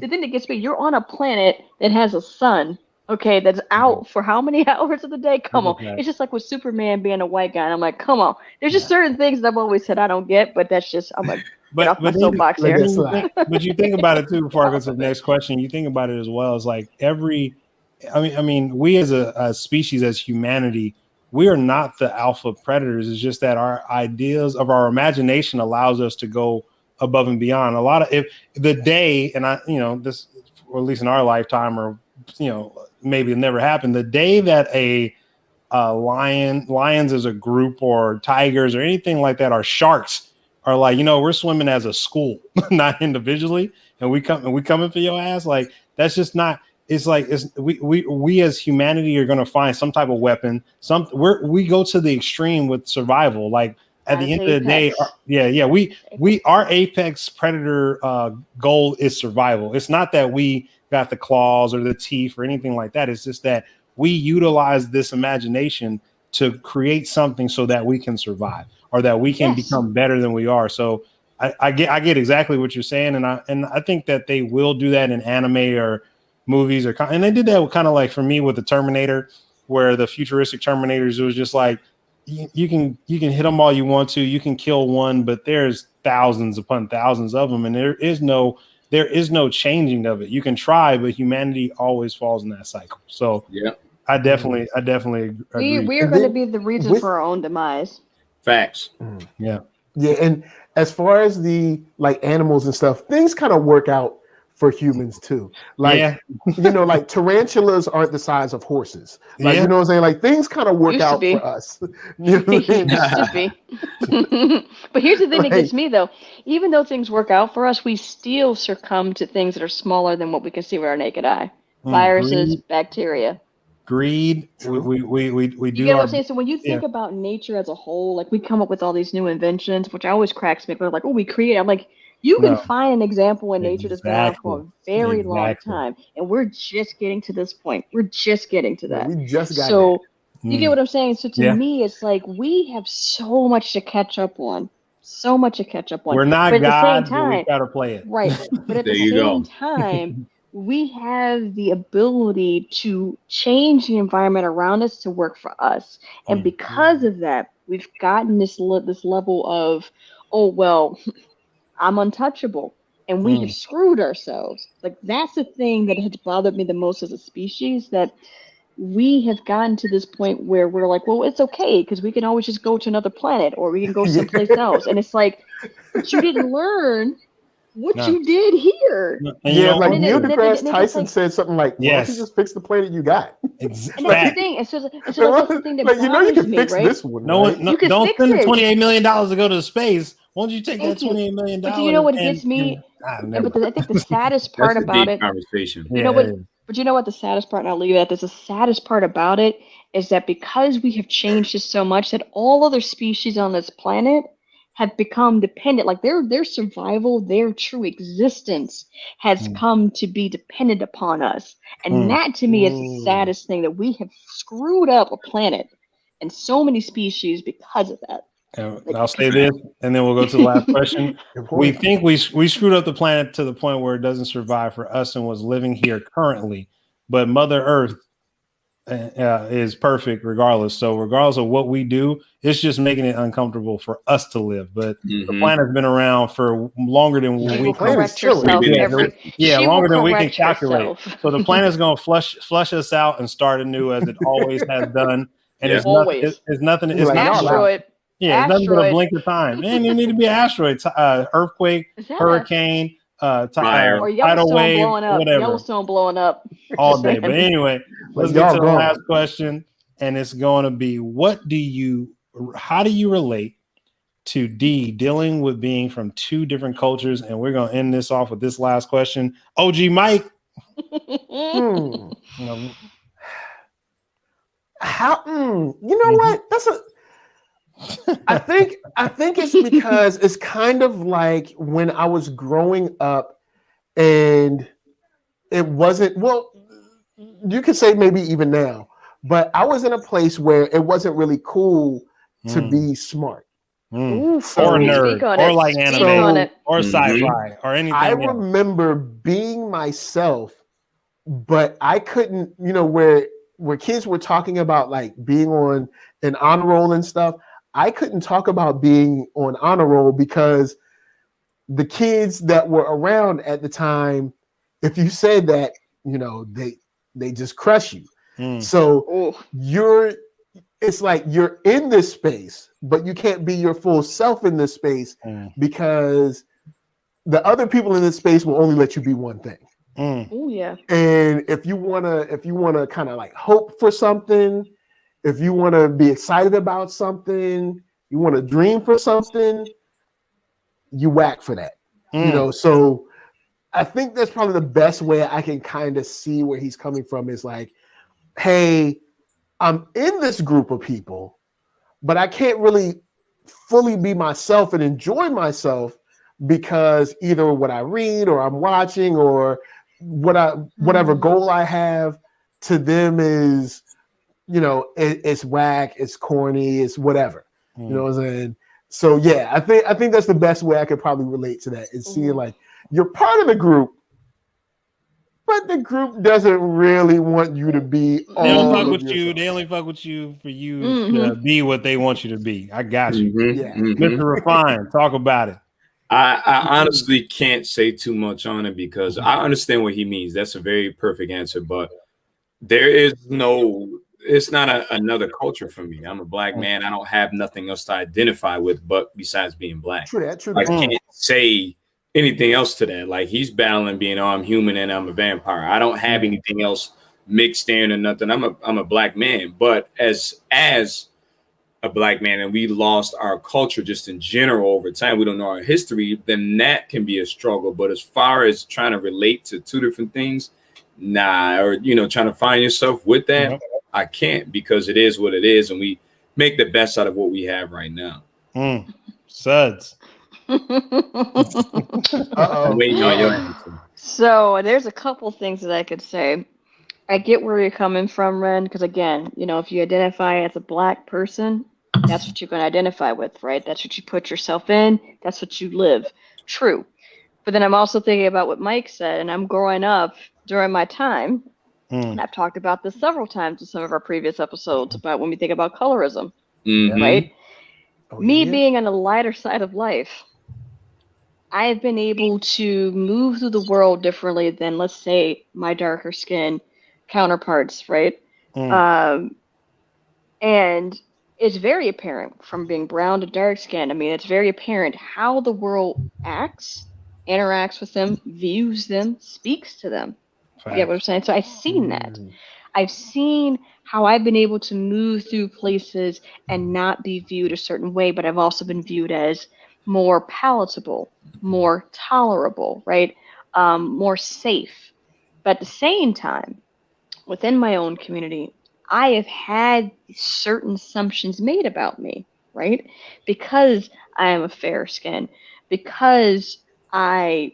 thing that gets me, you're on a planet that has a sun. Okay, that's out for how many hours of the day? Come on. It's just like with Superman being a white guy. And I'm like, come on. There's just certain things that I've always said I don't get, but that's just, I'm like, get off my soapbox here. But you think about it too, before I go to the next question, you think about it as well. It's like I mean, we as a species, as humanity, we are not the alpha predators. It's just that our ideas of our imagination allows us to go above and beyond. A lot of if the day, and this, or at least in our lifetime, or maybe it never happened. The day that a lions as a group, or tigers, or anything like that, or sharks are like, we're swimming as a school, not individually, and we coming for your ass. Like that's just not. It's like we as humanity are going to find some type of weapon. We go to the extreme with survival. Like at the end of the day, our apex predator goal is survival. It's not that we got the claws or the teeth or anything like that. It's just that we utilize this imagination to create something so that we can survive, or that we can become better than we are. So I get exactly what you're saying, and I think that they will do that in anime or movies, and they did that kind of like for me with the Terminator, where the futuristic Terminators, it was just like you can hit them all you want to, you can kill one, but there's thousands upon thousands of them, and there is no changing of it. You can try, but humanity always falls in that cycle. So I definitely agree. We are going to be the reason for our own demise. Facts. Yeah. And as far as the like animals and stuff, things kind of work out for humans too. Like, like tarantulas aren't the size of horses. Like, you know what I'm saying? Like things kind of work out for us. You know what I mean? But here's the thing that gets me though. Even though things work out for us, we still succumb to things that are smaller than what we can see with our naked eye. Viruses, bacteria. Greed. We do. You get what I'm saying? So when you think about nature as a whole, like we come up with all these new inventions, which always cracks me. We're like, we create. I'm like, you can find an example in nature that's been out for a very long time, and we're just getting to this point. We're just getting to that. We just got so there. You get what I'm saying? So to me, it's like we have so much to catch up on. So much to catch up on. We're not but at God, the same time, but we gotta play it. Right. But at the same time, we have the ability to change the environment around us to work for us. And because of that, we've gotten this level of, I'm untouchable, and we have screwed ourselves. Like that's the thing that has bothered me the most as a species, that we have gotten to this point where we're like, well, it's okay because we can always just go to another planet, or we can go someplace else. And it's like, but you didn't learn what you did here. Like Neil deGrasse Tyson said something like, why don't you just fix the planet you got? Exactly. And that's the thing. It's just that's the thing that you can fix right? this one. Don't spend $28 million to go to space. Why don't you take that $28 million? But do you know what gets me? I think the saddest part about it. Conversation. You know what? But you know what the saddest part? And I'll leave it at this. The saddest part about it is that because we have changed it so much, that all other species on this planet have become dependent. Like their survival, their true existence has come to be dependent upon us. And that to me is the saddest thing, that we have screwed up a planet and so many species because of that. I'll say this, and then we'll go to the last question. We think we screwed up the planet to the point where it doesn't survive for us and what's living here currently, but Mother Earth is perfect regardless. So regardless of what we do, it's just making it uncomfortable for us to live. But the planet's been around for longer than we can. Longer than we can calculate. So the planet's going to flush us out and start anew as it always has done. And it's nothing. It's like asteroid. Yeah, it's nothing but a blink of time. And it need to be an asteroid, earthquake, hurricane, tidal wave, whatever. Yellowstone blowing up all day. But anyway, let's get to the last question, and it's going to be: how do you relate to D dealing with being from two different cultures? And we're going to end this off with this last question. OG Mike. How? You know what? That's a. I think it's because it's kind of like when I was growing up, and it wasn't. Well, you could say maybe even now, but I was in a place where it wasn't really cool to be smart. Ooh, or nerd, or like anime, or sci-fi, or anything. I remember being myself, but I couldn't. Where kids were talking about like being on an honor roll and stuff. I couldn't talk about being on honor roll because the kids that were around at the time, if you said that, they just crush you. So it's like you're in this space, but you can't be your full self in this space because the other people in this space will only let you be one thing. Oh yeah. And if you wanna kind of like hope for something, if you want to be excited about something, you want to dream for something, you whack for that. So I think that's probably the best way I can kind of see where he's coming from is like, hey, I'm in this group of people, but I can't really fully be myself and enjoy myself because either what I read or I'm watching or whatever goal I have to them is, it's whack, it's corny, it's whatever. You know what I'm saying? So yeah, I think that's the best way I could probably relate to that is seeing like you're part of the group, but the group doesn't really want you to be. They don't fuck with you. They only fuck with you for you to be what they want you to be. I got you. Mr. Refine, talk about it. I honestly can't say too much on it because I understand what he means. That's a very perfect answer, but there is it's not another culture for me. I'm a black man. I don't have nothing else to identify with, but besides being black. True that. I can't say anything else to that. Like he's battling being, I'm human and I'm a vampire. I don't have anything else mixed in or nothing. I'm a black man, but as a black man and we lost our culture just in general over time, we don't know our history, then that can be a struggle. But as far as trying to relate to two different things, or trying to find yourself with that, I can't because it is what it is, and we make the best out of what we have right now. Suds. Waiting on your answer. So there's a couple things that I could say. I get where you're coming from, Ren, because again, if you identify as a black person, that's what you're going to identify with, right? That's what you put yourself in. That's what you live. True. But then I'm also thinking about what Mike said, and I'm growing up during my time, and I've talked about this several times in some of our previous episodes about when we think about colorism, right? Being on the lighter side of life, I have been able to move through the world differently than, let's say, my darker skin counterparts, right? And it's very apparent from being brown to dark skin. I mean, it's very apparent how the world acts, interacts with them, views them, speaks to them. You get what I'm saying? So I've seen that. I've seen how I've been able to move through places and not be viewed a certain way, but I've also been viewed as more palatable, more tolerable, right? More safe. But at the same time, within my own community, I have had certain assumptions made about me, right? Because I am a fair skin, because I,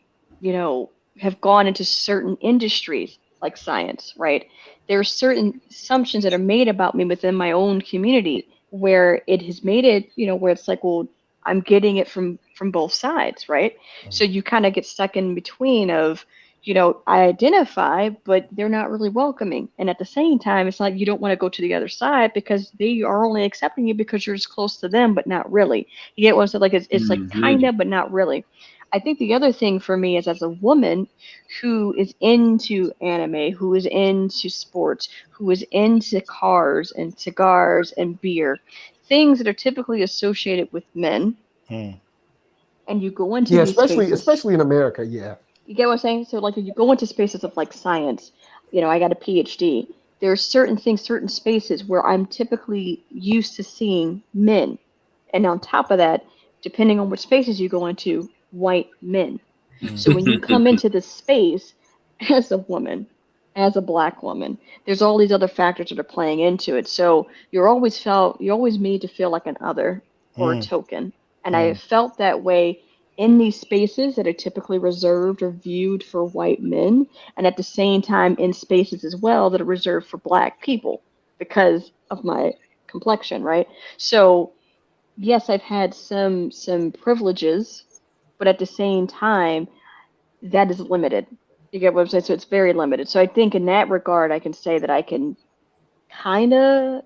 have gone into certain industries like science, right? There are certain assumptions that are made about me within my own community where it has made it, where it's like, well, I'm getting it from both sides, right? So you kind of get stuck in between of, I identify, but they're not really welcoming. And at the same time, it's like you don't want to go to the other side because they are only accepting you because you're as close to them, but not really. You get what I'm saying? Like it's like kind of, but not really. I think the other thing for me is, as a woman who is into anime, who is into sports, who is into cars and cigars and beer, things that are typically associated with men, and you go into these spaces, especially in America, You get what I'm saying? So like if you go into spaces of like science, I got a PhD. There are certain things, certain spaces where I'm typically used to seeing men. And on top of that, depending on which spaces you go into, white men. So when you come into this space as a woman, as a Black woman, there's all these other factors that are playing into it. So you're always made to feel like an other or a token. And I have felt that way in these spaces that are typically reserved or viewed for white men, and at the same time in spaces as well that are reserved for Black people because of my complexion, right? So yes, I've had some privileges, but at the same time, that is limited. You get what I'm saying? So it's very limited. So I think in that regard, I can say that I can kind of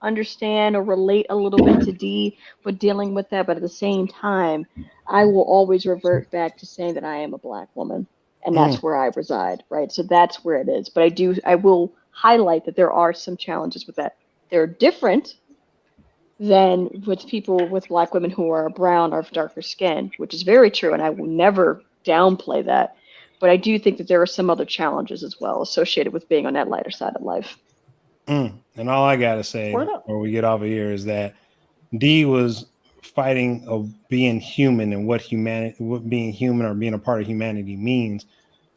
understand or relate a little bit to D with dealing with that, but at the same time, I will always revert back to saying that I am a Black woman, and that's where I reside, right? So that's where it is. But I will highlight that there are some challenges with that. They're different than with people with Black women who are brown or of darker skin, which is very true, and I will never downplay that. But I do think that there are some other challenges as well associated with being on that lighter side of life. And all I gotta say before we get off of here is that D was fighting of being human and what being human or being a part of humanity means.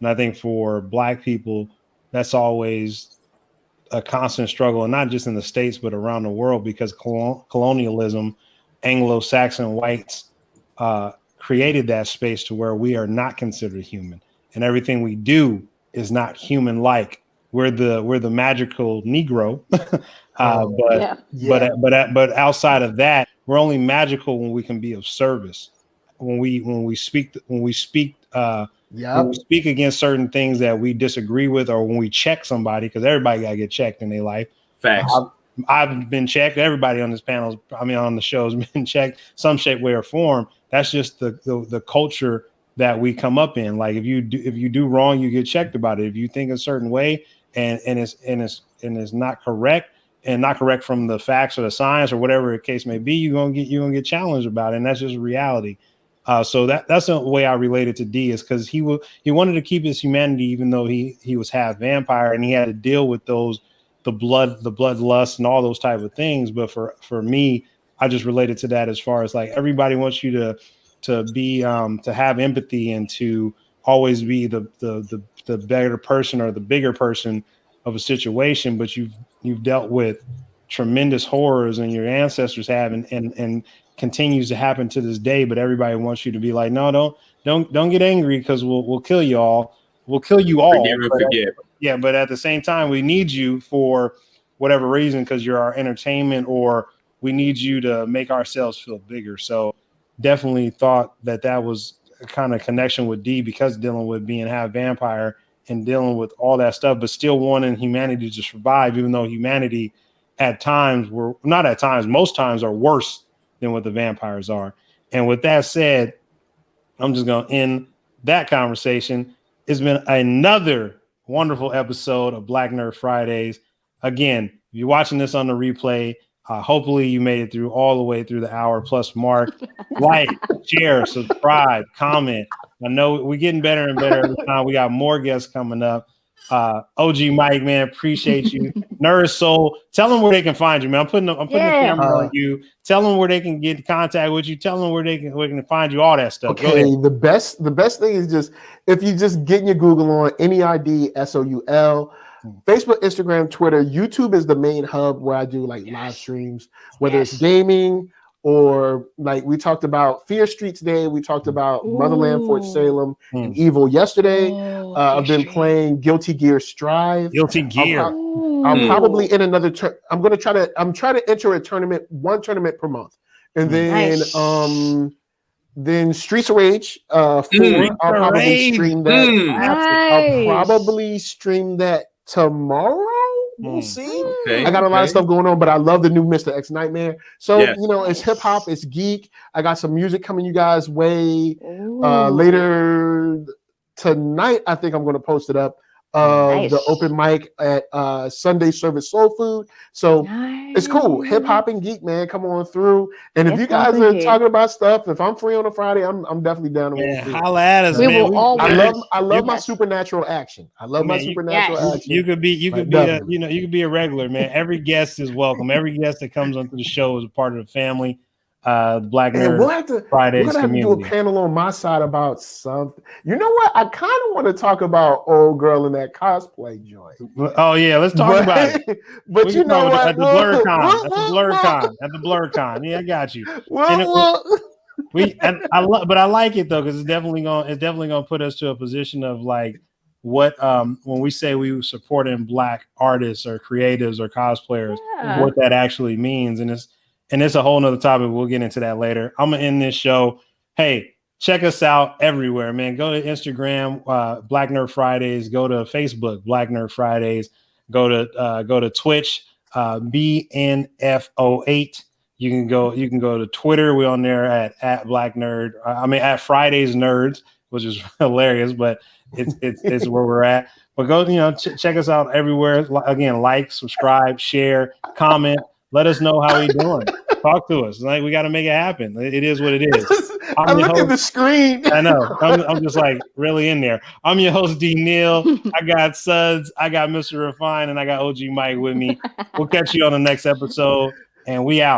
And I think for Black people, that's always a constant struggle, and not just in the States, but around the world, because colonialism, Anglo-Saxon whites created that space to where we are not considered human, and everything we do is not human-like. We're the magical Negro, but outside of that, we're only magical when we can be of service. When we speak against certain things that we disagree with, or when we check somebody, because everybody gotta get checked in their life. Facts. I've been checked. Everybody on this panel, on the show, has been checked some shape, way, or form. That's just the culture that we come up in. Like if you do wrong, you get checked about it. If you think a certain way and it's not correct, and not correct from the facts or the science or whatever the case may be, you're gonna get challenged about it, and that's just reality. So that's the way I related to D, is because he wanted to keep his humanity, even though he was half vampire, and he had to deal with the bloodlust and all those type of things. But for me, I just related to that as far as like everybody wants you to be to have empathy and to always be the better person or the bigger person of a situation, but you've dealt with tremendous horrors, and your ancestors have, and continues to happen to this day. But everybody wants you to be like, no, don't get angry, because we'll kill you all. We'll kill you all. Forget. But at the same time, we need you for whatever reason, because you're our entertainment, or we need you to make ourselves feel bigger. So definitely thought that was a kind of connection with D, because dealing with being half vampire and dealing with all that stuff, but still wanting humanity to survive, even though humanity most times are worse than what the vampires are. And with that said, I'm just going to end that conversation. It's been another wonderful episode of Black Nerd Fridays. Again, if you're watching this on the replay, hopefully you made it through all the way through the hour plus mark. Like, share, subscribe, comment. I know we're getting better and better every time. We got more guests coming up. OG Mike, man, appreciate you. Nerd Soul, tell them where they can find you, man. I'm putting the camera on you. Tell them where they can get in contact with you. Tell them where they can find you. All that stuff. Okay, the best thing is just if you just get your Google on NEID SOUL. Facebook, Instagram, Twitter, YouTube is the main hub where I do like live streams, whether it's gaming or like we talked about Fear Street today. We talked about Motherland, Fort Salem, and Evil yesterday. I've been playing Guilty Gear Strive. Guilty Gear. I'm probably in another. I'm trying to enter a tournament, one tournament per month, and then Streets of Rage 4. I'll probably stream that. I'll probably stream that tomorrow. We'll see. I got a lot of stuff going on, but I love the new Mr. X Nightmare. So it's hip hop, it's geek. I got some music coming you guys' way later tonight. I think I'm going to post it up. The open mic at Sunday Service Soul Food. So it's cool. Hip hop and geek, man. Come on through. And if you guys are talking about stuff, if I'm free on a Friday, I'm definitely down to holla at us, man. I love my supernatural action. I love my supernatural action. You could be a regular, man. Every guest is welcome. Every guest that comes onto the show is a part of the family. Black Nerd Fridays we'll have community. To do a panel on my side about something. You know what? I kind of want to talk about old girl in that cosplay joint. Oh yeah, let's talk about it. But you know what? At the BlurCon. Yeah, I got you. I like it though because it's definitely gonna put us to a position of like what when we say we supporting Black artists or creatives or cosplayers, what that actually means, and it's a whole nother topic. We'll get into that later. I'm gonna end this show. Hey, check us out everywhere, man. Go to Instagram, Black Nerd Fridays. Go to Facebook, Black Nerd Fridays. Go to Twitch, BNF08. You can go to Twitter. We're on there at Black Nerd. At Fridays Nerds, which is hilarious, but it's where we're at. But go, check us out everywhere. Again, like, subscribe, share, comment. Let us know how we doing. Talk to us. Like we got to make it happen. It is what it is. I look at the screen. I know. I'm just like really in there. I'm your host, D. Neal. I got Suds. I got Mr. Refine, and I got OG Mike with me. We'll catch you on the next episode, and we out.